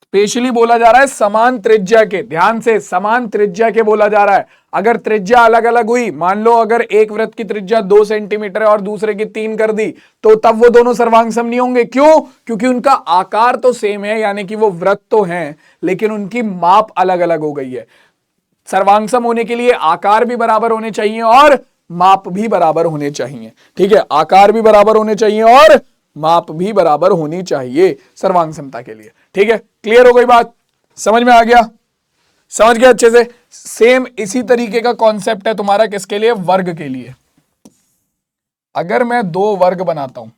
स्पेशली बोला जा रहा है समान त्रिज्या के, ध्यान से, समान त्रिज्या के बोला जा रहा है। अगर त्रिज्या अलग अलग हुई, मान लो अगर एक वृत्त की त्रिज्या 2 सेंटीमीटर है और दूसरे की 3 कर दी, तो तब वो दोनों सर्वांग सम नहीं होंगे। क्यों, क्योंकि उनका आकार तो सेम है, यानी कि वो वृत्त तो हैं, लेकिन उनकी माप अलग अलग हो गई है। सर्वांग सम होने के लिए आकार भी बराबर होने चाहिए और माप भी बराबर होने चाहिए। ठीक है, आकार भी बराबर होने चाहिए और माप भी बराबर होनी चाहिए सर्वांग समता के लिए। ठीक है, क्लियर हो गई बात, समझ में आ गया, समझ गया अच्छे से। सेम इसी तरीके का कॉन्सेप्ट है तुम्हारा किसके लिए, वर्ग के लिए। अगर मैं 2 वर्ग बनाता हूं,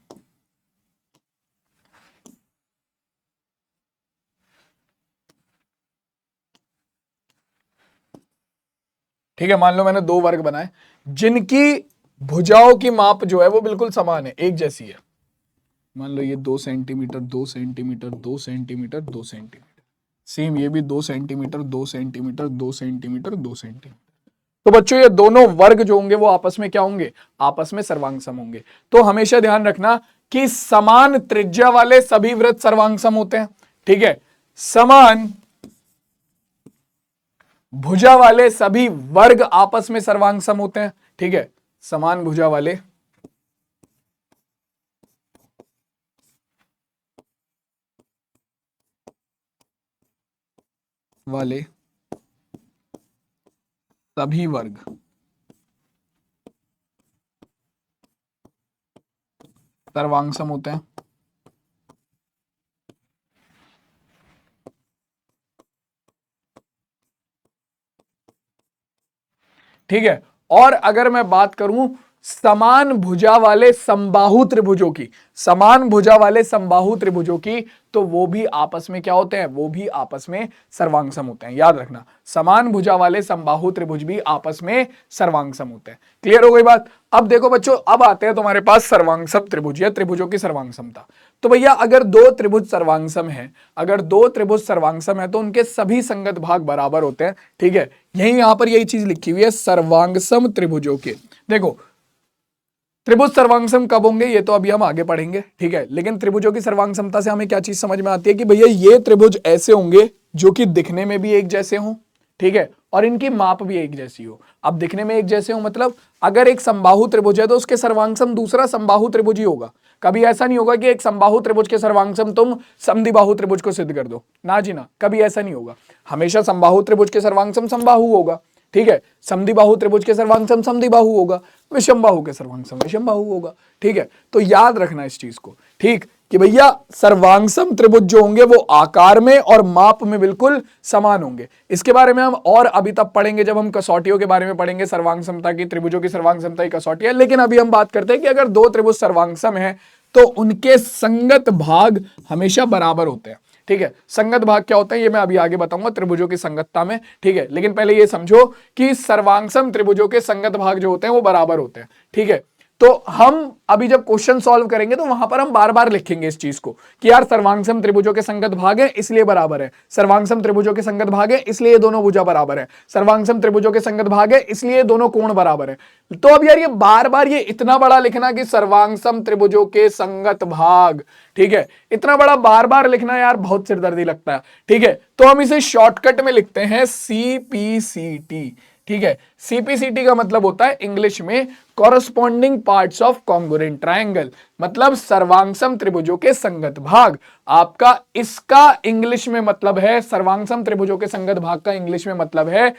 ठीक है, मान लो मैंने 2 वर्ग बनाए जिनकी भुजाओं की माप जो है वो बिल्कुल समान है, एक जैसी है। मान लो ये 2 centimetre 2 centimetre 2 centimetre 2 centimetre, same ये भी 2 सेंटीमीटर 2 सेंटीमीटर 2 सेंटीमीटर 2 सेंटीमीटर। तो बच्चों ये दोनों वर्ग जो होंगे वो आपस में क्या होंगे, आपस में सर्वांग सम होंगे। तो हमेशा ध्यान रखना कि समान त्रिज्या वाले सभी वृत्त सर्वांग सम होते हैं। ठीक है, समान भुजा वाले सभी वर्ग आपस में सर्वांग सम होते हैं। ठीक है, समान भुजा वाले सभी वर्ग सर्वांग सम होते हैं। ठीक है, और अगर मैं बात करूं समान भुजा वाले समबाहु त्रिभुजों की, समान भुजा वाले समबाहु त्रिभुजों की, तो वो भी आपस में क्या होते हैं, वो भी आपस में सर्वांग सम होते हैं। याद रखना, समान भुजा वाले समबाहु त्रिभुज भी आपस में सर्वांग सम होते हैं। क्लियर हो गई बात। अब देखो बच्चों, अब आते हैं तुम्हारे पास सर्वांग सम त्रिभुज या त्रिभुजों की सर्वांग समता। तो भैया अगर 2 त्रिभुज सर्वांग सम है, अगर 2 त्रिभुज सर्वांग सम है तो उनके सभी संगत भाग बराबर होते हैं। ठीक है, यहां पर यही चीज लिखी हुई है, सर्वांग सम त्रिभुजों के। देखो त्रिभुज सर्वांग सम कब होंगे ये तो अभी हम आगे पढ़ेंगे। ठीक है, लेकिन त्रिभुजों की सर्वांग समता से हमें क्या चीज समझ में आती है कि भैया ये त्रिभुज ऐसे होंगे जो कि दिखने में भी एक जैसे हों, ठीक है, और इनकी माप भी एक जैसी हो। अब दिखने में एक जैसे हो मतलब अगर एक समबाहु त्रिभुज है तो उसके सर्वांगसम दूसरा समबाहु त्रिभुज ही होगा। कभी ऐसा नहीं होगा कि एक समबाहु त्रिभुज के सर्वांगसम तुम समद्विबाहु त्रिभुज को सिद्ध कर दो, ना जी ना, कभी ऐसा नहीं होगा। हमेशा समबाहु त्रिभुज के सर्वांगसम समबाहु होगा, ठीक है, समद्विबाहु त्रिभुज के सर्वांगसम समद्विबाहु होगा, विषमबाहु के सर्वांगसम विषमबाहु होगा, ठीक है। तो याद रखना इस चीज को, ठीक, कि भैया सर्वांगसम त्रिभुज जो होंगे वो आकार में और माप में बिल्कुल समान होंगे। इसके बारे में हम और अभी तक पढ़ेंगे जब हम कसौटियों के बारे में पढ़ेंगे, सर्वांग समता की, त्रिभुजों की सर्वांग समता की कसौटी है। लेकिन अभी हम बात करते हैं कि अगर दो त्रिभुज सर्वांगसम है तो उनके संगत भाग हमेशा बराबर होते हैं, ठीक है। संगत भाग क्या होता है ये मैं अभी आगे बताऊंगा त्रिभुजों की संगतता में, ठीक है। लेकिन पहले ये समझो कि सर्वांगसम त्रिभुजों के संगत भाग जो होते हैं वो बराबर होते हैं, ठीक है। तो हम अभी जब क्वेश्चन सॉल्व करेंगे तो वहां पर हम बार बार लिखेंगे इस चीज को कि यार सर्वांगसम त्रिभुजों के संगत भाग है इसलिए बराबर है, सर्वांगसम त्रिभुजों के संगत भाग है इसलिए ये दोनों भुजा बराबर है, सर्वांगसम त्रिभुजों के संगत भाग है इसलिए दोनों कोण बराबर है। तो अब यार ये बार बार ये इतना बड़ा लिखना कि सर्वांगसम त्रिभुजों के संगत भाग, ठीक है, इतना बड़ा बार बार लिखना यार बहुत सिरदर्दी लगता है, ठीक है। तो हम इसे शॉर्टकट में लिखते हैं CPCT, ठीक है। CPCT का मतलब होता है इंग्लिश में corresponding parts of congruent triangle, मतलब सर्वांगसम त्रिभुजों के संगत भाग। आपका इसका इंग्लिश में मतलब है, सर्वांगसम त्रिभुजों के संगत भाग का इंग्लिश में मतलब है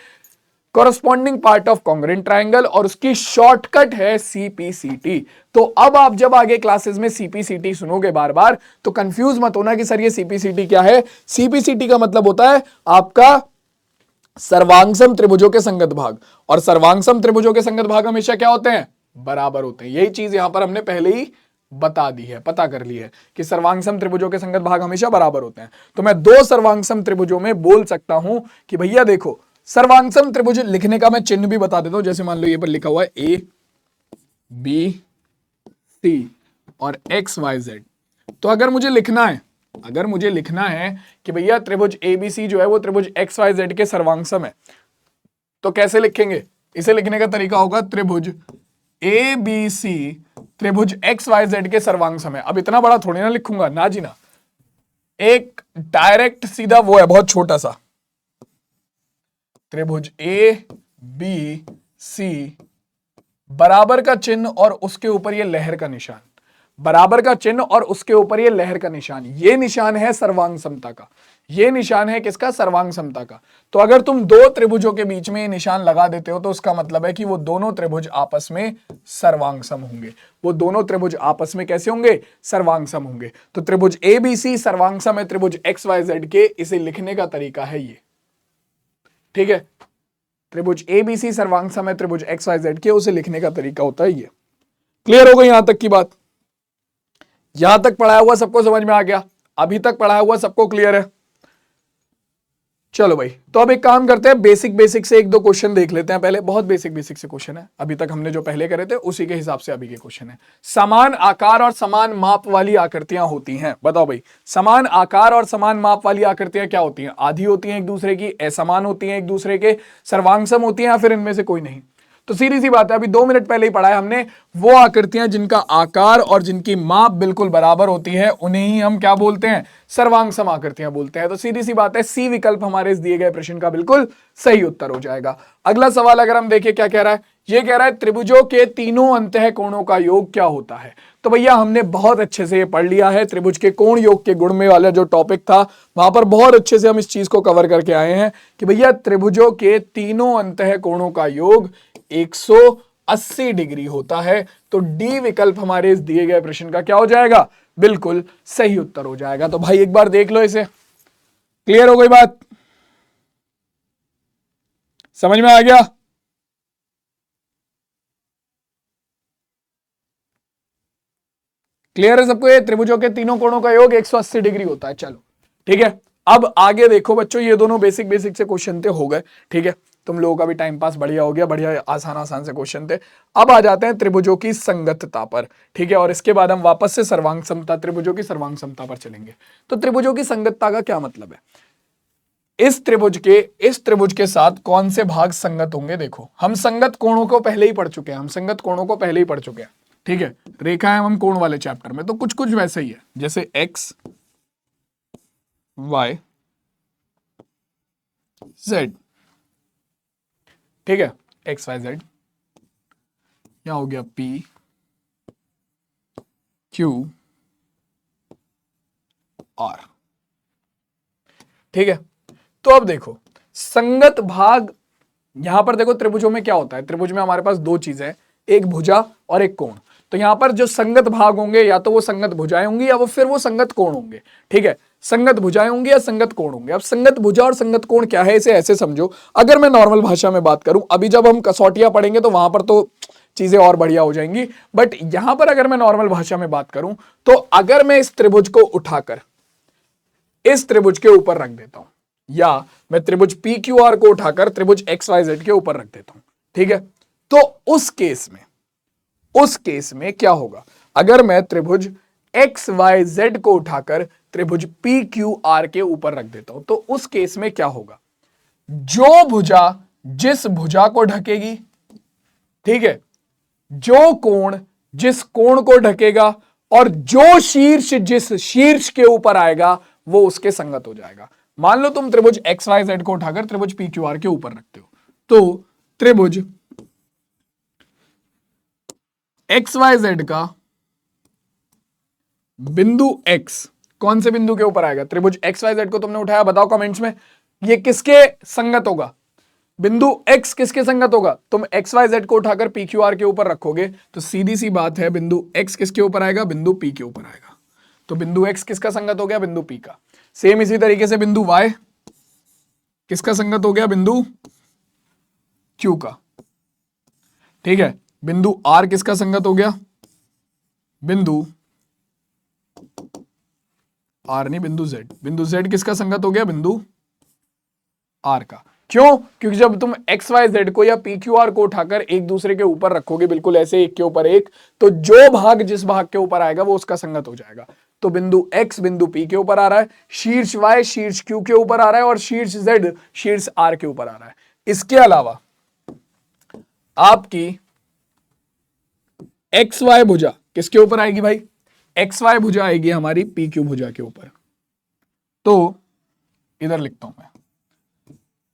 corresponding part of congruent triangle, और उसकी शॉर्टकट है CPCT। तो अब आप जब आगे क्लासेस में CPCT सुनोगे बार बार तो कंफ्यूज मत होना कि सर ये CPCT क्या है। CPCT का मतलब होता है आपका सर्वांगसम त्रिभुजों के संगत भाग, और सर्वांगसम त्रिभुजों के संगत भाग हमेशा क्या होते हैं, बराबर होते हैं। यही चीज यहां पर हमने पहले ही बता दी है, पता कर ली है कि सर्वांगसम त्रिभुजों के संगत भाग हमेशा बराबर होते हैं। तो मैं दो सर्वांगसम त्रिभुजों में बोल सकता हूं कि भैया देखो, सर्वांगसम त्रिभुज लिखने का मैं चिन्ह भी बता देता हूं। जैसे मान लो ये पर लिखा हुआ है ABC और XYZ। तो अगर मुझे लिखना है कि भैया त्रिभुज ABC जो है वो त्रिभुज XYZ के सर्वांगसम है, तो कैसे लिखेंगे? इसे लिखने का तरीका होगा त्रिभुज ABC त्रिभुज XYZ के सर्वांगसम है। अब इतना बड़ा थोड़ी ना लिखूंगा, ना जी ना, एक डायरेक्ट सीधा वो है बहुत छोटा सा, त्रिभुज ABC बराबर का चिन्ह और उसके ऊपर ये लहर का निशान, बराबर का चिन्ह और उसके ऊपर ये लहर का निशान, ये निशान है सर्वांग समता का। ये निशान है किसका? सर्वांग समता का। तो अगर तुम दो त्रिभुजों के बीच में ये निशान लगा देते हो तो उसका मतलब है कि वो दोनों त्रिभुज आपस में सर्वांगसम होंगे। वो दोनों त्रिभुज आपस में कैसे होंगे? सर्वांगसम होंगे। तो त्रिभुज ABC सर्वांगसम है त्रिभुज XYZ के, इसे लिखने का तरीका है ये, ठीक है। त्रिभुज ABC सर्वांगसम है त्रिभुज XYZ के, उसे लिखने का तरीका होता है ये। क्लियर हो गई यहां तक की बात? यहां तक पढ़ाया हुआ सबको समझ में आ गया? अभी तक पढ़ाया हुआ सबको क्लियर है? चलो भाई, तो अब एक काम करते हैं, बेसिक से एक दो क्वेश्चन देख लेते हैं पहले। बहुत बेसिक से क्वेश्चन है, अभी तक हमने जो पहले करे थे उसी के हिसाब से अभी के क्वेश्चन है। समान आकार और समान माप वाली आकृतियां होती हैं, बताओ भाई, समान आकार और समान माप वाली आकृतियां क्या होती हैं? आधी होती हैं एक दूसरे की, असमान होती हैं एक दूसरे के, सर्वांगसम होती हैं, या फिर इनमें से कोई नहीं? तो सीधी सी बात है, अभी 2 मिनट पहले ही पढ़ा है हमने, वो आकृतियां जिनका आकार और जिनकी माप बिल्कुल बराबर होती है उन्हें ही हम क्या बोलते हैं? सर्वांगसम आकृतियां बोलते हैं। तो सीधी सी बात है, सी विकल्प हमारे इस दिए गए प्रश्न का बिल्कुल सही उत्तर हो जाएगा। अगला सवाल अगर हम देखें क्या कह रहा है, ये कह रहा है त्रिभुजों के तीनों अंतः कोणों का योग क्या होता है? तो भैया हमने बहुत अच्छे से ये पढ़ लिया है, त्रिभुज के कोण योग के गुण में वाला जो टॉपिक था वहां पर बहुत अच्छे से हम इस चीज को कवर करके आए हैं कि भैया त्रिभुजों के तीनों अंतः कोणों का योग 180 डिग्री होता है। तो डी विकल्प हमारे इस दिए गए प्रश्न का क्या हो जाएगा? बिल्कुल सही उत्तर हो जाएगा। तो भाई एक बार देख लो इसे, क्लियर हो गई बात? समझ में आ गया? क्लियर है सबको? ये त्रिभुजों के तीनों कोणों का योग 180 डिग्री होता है। चलो ठीक है, अब आगे देखो बच्चों, ये दोनों बेसिक से क्वेश्चन थे, हो गए, ठीक है। तुम लोगों का भी टाइम पास बढ़िया हो गया, बढ़िया आसान से क्वेश्चन थे। अब आ जाते हैं त्रिभुजों की संगतता पर, ठीक है, और इसके बाद हम वापस से सर्वांग समता, त्रिभुजों की सर्वांग समता पर चलेंगे। तो त्रिभुजों की संगतता का क्या मतलब है? इस त्रिभुज के साथ कौन से भाग संगत होंगे? देखो, हम संगत कोणों को पहले ही पढ़ चुके हैं, ठीक है। रेखा एवं कोण वाले चैप्टर में तो कुछ वैसे ही है, जैसे x y जेड, ठीक है, एक्स वाई जेड, यहां हो गया पी क्यू आर, ठीक है। तो अब देखो संगत भाग, यहां पर देखो त्रिभुजों में क्या होता है, त्रिभुज में हमारे पास दो चीजें हैं, एक भुजा और एक कोण। तो यहां पर जो संगत भाग होंगे या तो वो संगत भुजाएं होंगी या वो फिर वो संगत कोण होंगे, ठीक है। संगत भुजाएं होंगी या संगत कोण होंगे। अब संगत भुजा और संगत कोण क्या है, इसे ऐसे समझो, अगर मैं नॉर्मल भाषा में बात करूं, अभी जब हम कसौटियां पढ़ेंगे तो वहां पर तो चीजें और बढ़िया हो जाएंगी, बट यहां पर अगर मैं नॉर्मल भाषा में बात करूं तो अगर मैं इस त्रिभुज को उठाकर इस त्रिभुज के ऊपर रख देता हूं, या मैं त्रिभुज पी क्यू आर को उठाकर त्रिभुज एक्स वाई जेड के ऊपर रख देता हूं, ठीक है। तो उस केस में क्या होगा, अगर मैं त्रिभुज एक्स वाई जेड को उठाकर त्रिभुज पी क्यू आर के ऊपर रख देता हूं, तो उस केस में क्या होगा, जो भुजा जिस भुजा को ढकेगी, ठीक है, जो कोण जिस कोण को ढकेगा और जो शीर्ष जिस शीर्ष के ऊपर आएगा वो उसके संगत हो जाएगा। मान लो तुम त्रिभुज एक्स वाई जेड को उठाकर त्रिभुज पी क्यू आर के ऊपर रखते हो, तो त्रिभुज एक्स वाई जेड का बिंदु एक्स कौन से बिंदु के ऊपर आएगा, त्रिभुज एक्स वाई जेड को तुमने उठाया, बताओ कमेंट्स में ये किसके संगत होगा, बिंदु x किसके संगत होगा। तुम एक्स वाई जेड को उठाकर पी क्यू आर के ऊपर रखोगे तो सीधी सी बात है बिंदु x किसके ऊपर आएगा, बिंदु p के ऊपर आएगा। तो बिंदु x किसका संगत हो गया, बिंदु p का। सेम इसी तरीके से बिंदु y किसका संगत हो गया, बिंदु q का, ठीक है। बिंदु r किसका संगत हो गया, बिंदु r नहीं, बिंदु z। बिंदु z किसका संगत हो गया, बिंदु r का। क्यों, क्योंकि जब तुम एक्स वाई जेड को या पी क्यू आर को उठाकर एक दूसरे के ऊपर रखोगे, बिल्कुल ऐसे एक के ऊपर एक, तो जो भाग जिस भाग के ऊपर आएगा वो उसका संगत हो जाएगा। तो बिंदु x बिंदु p के ऊपर आ रहा है, शीर्ष y शीर्ष q के ऊपर आ रहा है और शीर्ष z शीर्ष r के ऊपर आ रहा है। इसके अलावा आपकी एक्स वाई भुजा किसके ऊपर आएगी भाई, एक्स वाई भुजा आएगी हमारी पी क्यू भुजा के ऊपर। तो इधर लिखता हूं मैं,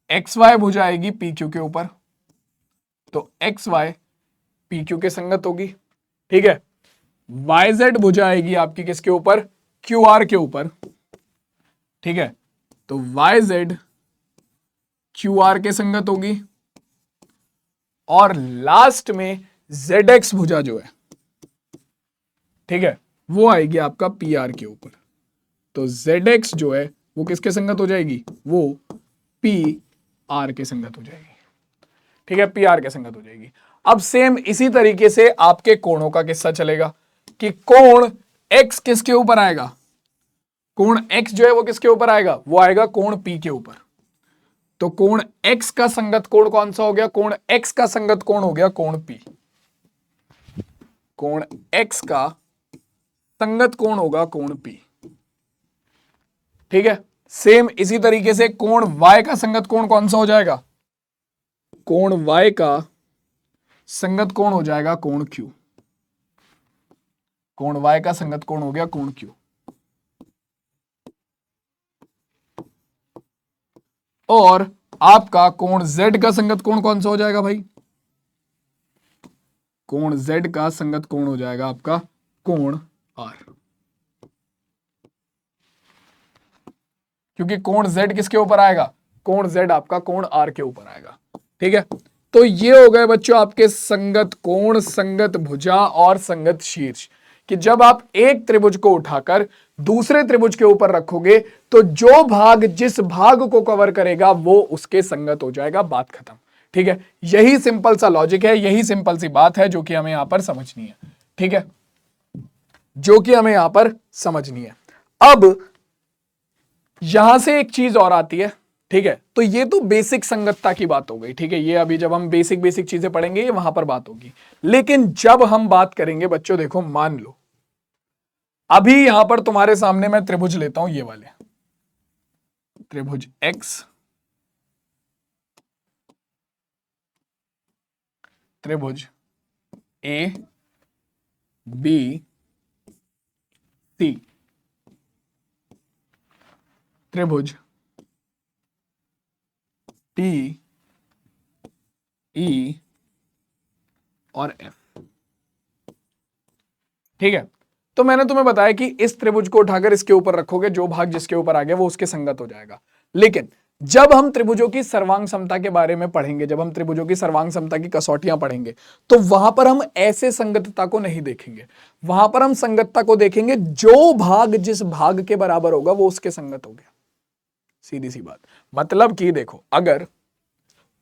एक्स वाई भुजा आएगी पी क्यू के ऊपर, तो एक्स वाई पी क्यू के संगत होगी, ठीक है। वाई जेड भुजा आएगी आपकी किसके ऊपर, क्यू आर के ऊपर, ठीक है। तो वाई जेड क्यू आर के संगत होगी, और लास्ट में जेड एक्स भुजा जो है, ठीक है, वो आएगी आपका पी आर के ऊपर। तो जेड एक्स जो है वो किसके संगत हो जाएगी, वो पी आर के संगत हो जाएगी, ठीक है, पी आर के संगत हो जाएगी। अब सेम इसी तरीके से आपके कोणों का किस्सा चलेगा कि कोण x किसके ऊपर आएगा, कोण x जो है वो किसके ऊपर आएगा, वो आएगा कोण p के ऊपर। तो कोण x का संगत कोण कौन सा हो गया, कोण x का संगत कोण हो गया कोण p। कोण x का संगत कोण होगा कोण p, ठीक है। सेम इसी तरीके से कोण y का संगत कोण कौन सा हो जाएगा, कोण y का संगत कोण हो जाएगा कोण q। कोण y का संगत कोण हो गया कोण q। और आपका कोण z का संगत कोण कौन सा हो जाएगा भाई, कोण z का संगत कोण हो जाएगा आपका कोण r, क्योंकि कोण z किसके ऊपर आएगा, कोण z आपका कोण r के ऊपर आएगा, ठीक है। तो ये हो गए बच्चों आपके संगत कोण, संगत भुजा और संगत शीर्ष, कि जब आप एक त्रिभुज को उठाकर दूसरे त्रिभुज के ऊपर रखोगे तो जो भाग जिस भाग को कवर करेगा वो उसके संगत हो जाएगा, बात खत्म, ठीक है। यही सिंपल सा लॉजिक है, यही सिंपल सी बात है जो कि हमें यहां पर समझनी है, ठीक है, जो कि हमें यहां पर समझनी है। अब यहां से एक चीज और आती है, ठीक है। तो ये तो बेसिक संगतता की बात हो गई, ठीक है, ये अभी जब हम बेसिक चीजें पढ़ेंगे वहां पर बात होगी। लेकिन जब हम बात करेंगे बच्चों, देखो मान लो अभी यहां पर तुम्हारे सामने मैं त्रिभुज लेता हूं, ये वाले त्रिभुज एक्स, त्रिभुज ए बी सी, त्रिभुज टी ई और एफ। ठीक है, तो मैंने तुम्हें बताया कि इस त्रिभुज को उठाकर इसके ऊपर रखोगे, जो भाग जिसके ऊपर आ गया वो उसके संगत हो जाएगा। लेकिन जब हम त्रिभुजों की सर्वांग समता के बारे में पढ़ेंगे, जब हम त्रिभुजों की सर्वांग समता की कसौटियां पढ़ेंगे, तो वहां पर हम ऐसे संगतता को नहीं देखेंगे। वहां पर हम संगतता को देखेंगे, जो भाग जिस भाग के बराबर होगा वो उसके संगत हो गया। सीधी सी बात। मतलब कि देखो, अगर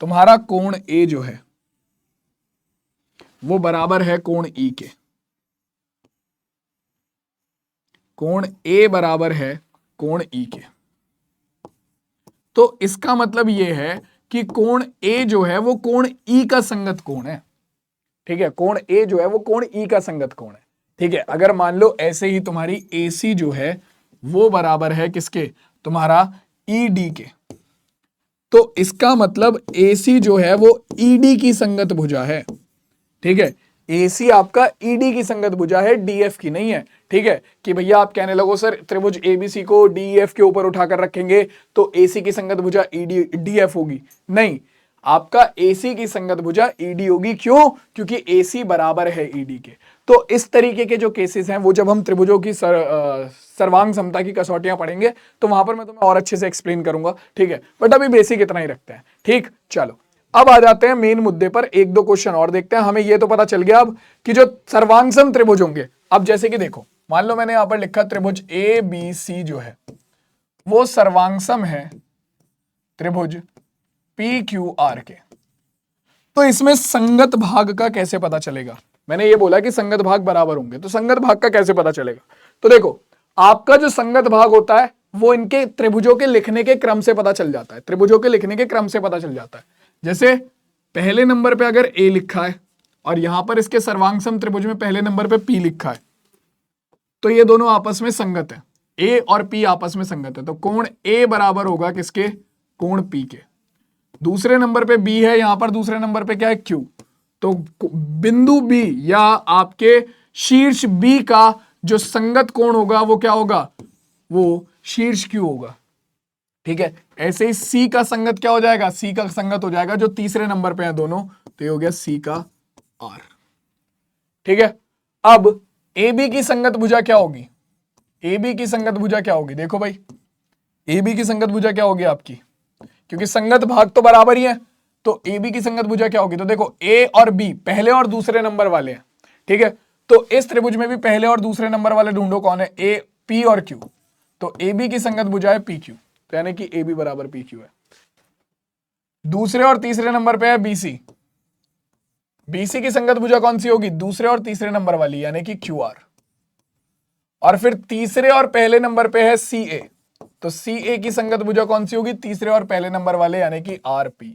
तुम्हारा कोण ए जो है वो बराबर है कोण ई के, कोण ए बराबर है कोण ई के, तो इसका मतलब यह है कि कोण ए जो है वो कोण ई का संगत कोण है। ठीक है, कोण ए जो है वो कोण ई का संगत कोण है। ठीक है, अगर मान लो ऐसे ही तुम्हारी AC जो है वो बराबर है किसके, तुम्हारा ED के, तो इसका मतलब AC जो है वो ED की संगत भुजा है। ठीक है, AC आपका ED की संगत भुजा है, DF की नहीं है। ठीक है, कि भैया आप कहने लगो सर त्रिभुज ABC को DEF के ऊपर उठाकर रखेंगे तो AC की संगत भुजा DF होगी, नहीं, आपका AC की संगत भुजा ED होगी। क्यों? क्योंकि AC बराबर है ED के। तो इस तरीके के जो केसेस हैं वो जब हम त्रिभुजों की सर्वांग समता की कसौटियां पढ़ेंगे तो वहां पर मैं तुम्हें और अच्छे से एक्सप्लेन करूंगा। ठीक है, बट अभी बेसिक इतना ही रखते हैं। ठीक, चलो अब आ जाते हैं मेन मुद्दे पर, एक दो क्वेश्चन और देखते हैं। हमें यह तो पता चल गया अब कि जो सर्वांगसम त्रिभुज होंगे, अब जैसे कि देखो, मान लो मैंने यहां पर लिखा त्रिभुज ABC जो है वो सर्वांगसम है त्रिभुज PQR के, तो इसमें संगत भाग का कैसे पता चलेगा? मैंने ये बोला कि संगत भाग बराबर होंगे, तो संगत भाग का कैसे पता चलेगा? तो देखो, आपका जो संगत भाग होता है वो इनके त्रिभुजों के लिखने के क्रम से पता चल जाता है, त्रिभुजों के लिखने के क्रम से पता चल जाता है। जैसे पहले नंबर पे अगर A लिखा है और यहां पर इसके सर्वांगसम त्रिभुज में पहले नंबर पे P लिखा है, तो ये दोनों आपस में संगत है, A और P आपस में संगत है, तो कोण A बराबर होगा किसके, कोण P के। दूसरे नंबर पे B है, यहां पर दूसरे नंबर पे क्या है, Q, तो बिंदु B या आपके शीर्ष B का जो संगत कोण होगा वो क्या होगा, वो शीर्ष Q होगा। ठीक है, ऐसे ही C का संगत क्या हो जाएगा, C का संगत हो जाएगा जो तीसरे नंबर पे है दोनों, तो ये हो गया C का R। ठीक है, अब AB की संगत भुजा क्या होगी, AB की संगत भुजा क्या होगी, देखो भाई AB की संगत भुजा क्या होगी आपकी, क्योंकि संगत भाग तो बराबर ही है, तो AB की संगत भुजा क्या होगी, तो देखो A और B पहले और दूसरे नंबर वाले हैं। ठीक है, तो इस त्रिभुज में भी पहले और दूसरे नंबर वाले ढूंढो कौन है, A, P और Q, तो AB की संगत भुजा है PQ, तो यानी कि AB बराबर PQ है। दूसरे और तीसरे नंबर पे है BC, BC की संगत भुजा कौन सी होगी, दूसरे और तीसरे नंबर वाली यानी कि QR। और फिर तीसरे और पहले नंबर पे है CA, तो CA की संगत भुजा कौन सी होगी, तीसरे और पहले नंबर वाले यानी कि RP।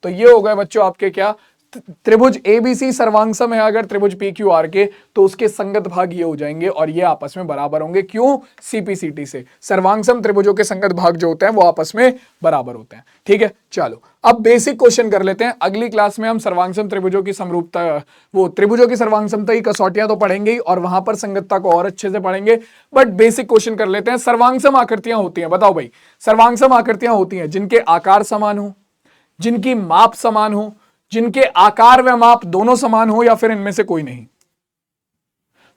तो ये हो गए बच्चों आपके क्या, त्रिभुज ABC सर्वांगसम है अगर त्रिभुज PQR के, तो उसके संगत भाग ये हो जाएंगे और ये आपस में बराबर होंगे। क्यों? CPCT से सर्वांगसम त्रिभुजों के संगत भाग जो होते हैं वो आपस में बराबर होते हैं। ठीक है, चलो अब बेसिक क्वेश्चन कर लेते हैं। अगली क्लास में हम सर्वांगसम त्रिभुजों की समरूपता, वो त्रिभुजों की सर्वांगसमता की कसौटियां तो पढ़ेंगे ही और वहां पर संगतता को और अच्छे से पढ़ेंगे, बट बेसिक क्वेश्चन कर लेते हैं। सर्वांगसम आकृतियां होती हैं, बताओ भाई, सर्वांगसम आकृतियां होती हैं जिनके आकार समान हो, जिनकी माप समान हो, जिनके आकार व माप दोनों समान हो, या फिर इनमें से कोई नहीं।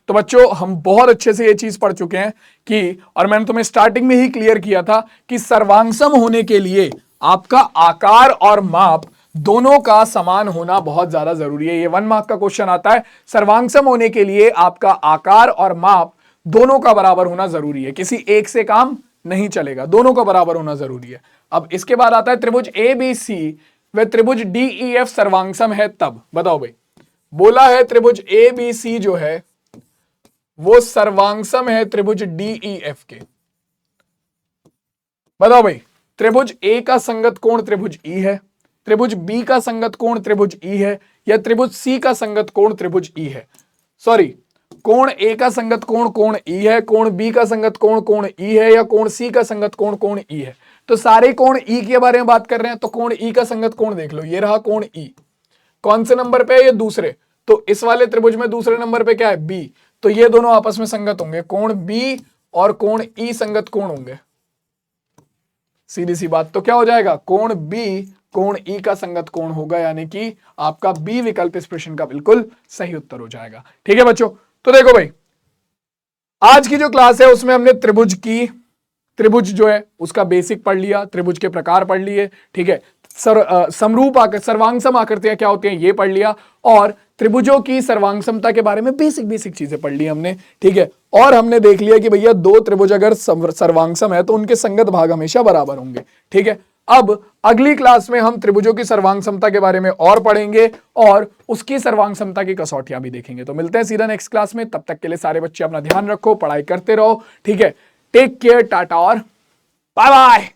तो बच्चों हम बहुत अच्छे से ये चीज पढ़ चुके हैं कि, और मैंने तुम्हें स्टार्टिंग में ही क्लियर किया था कि सर्वांगसम होने के लिए आपका आकार और माप दोनों का समान होना बहुत ज्यादा जरूरी है। ये 1 मार्क का क्वेश्चन आता है, सर्वांगसम होने के लिए आपका आकार और माप दोनों का बराबर होना जरूरी है, किसी एक से काम नहीं चलेगा, दोनों का बराबर होना जरूरी है। अब इसके बाद आता है त्रिभुज ABC व त्रिभुज DEF सर्वांगसम है तब, बताओ भाई, बोला है त्रिभुज ABC जो है वो सर्वांगसम है त्रिभुज DEF के। बताओ भाई, त्रिभुज A का संगत कोण त्रिभुज E है, त्रिभुज B का संगत कोण त्रिभुज E है, या त्रिभुज C का संगत कोण त्रिभुज E है। सॉरी, कोण A का संगत कोण कोण E है, कोण B का संगत कोण कोण E है, या कोण C का संगत कोण कोण E है। तो सारे कोण E के बारे में बात कर रहे हैं, तो कोण E का संगत कोण देख लो, ये रहा कोण E, कौन से नंबर पे है, ये दूसरे, तो इस वाले त्रिभुज में दूसरे नंबर पे क्या है, B, तो ये दोनों आपस में संगत होंगे, कोण B और कोण E संगत कोण होंगे। सीधी सी बात, तो क्या हो जाएगा, कोण B कोण ई का संगत कोण होगा, यानी कि आपका बी विकल्प इस प्रश्न का बिल्कुल सही उत्तर हो जाएगा। ठीक है बच्चों, तो देखो भाई आज की जो क्लास है उसमें हमने त्रिभुज जो है उसका बेसिक पढ़ लिया, त्रिभुज के प्रकार पढ़ लिए, ठीक है, समरूप सर्वांग सम आकृतियां क्या होती हैं ये पढ़ लिया, और त्रिभुजों की सर्वांग समता के बारे में बेसिक चीजें पढ़ ली हमने। ठीक है, और हमने देख लिया कि भैया दो त्रिभुज अगर सर्वांग सम है तो उनके संगत भाग हमेशा बराबर होंगे। ठीक है, अब अगली क्लास में हम त्रिभुजों की सर्वांग समता के बारे में और पढ़ेंगे और उसकी सर्वांग समता की कसौटियां भी देखेंगे। तो मिलते हैं सीधा नेक्स्ट क्लास में, तब तक के लिए सारे बच्चे अपना ध्यान रखो, पढ़ाई करते रहो। ठीक है, टेक केयर, टाटा और बाय बाय।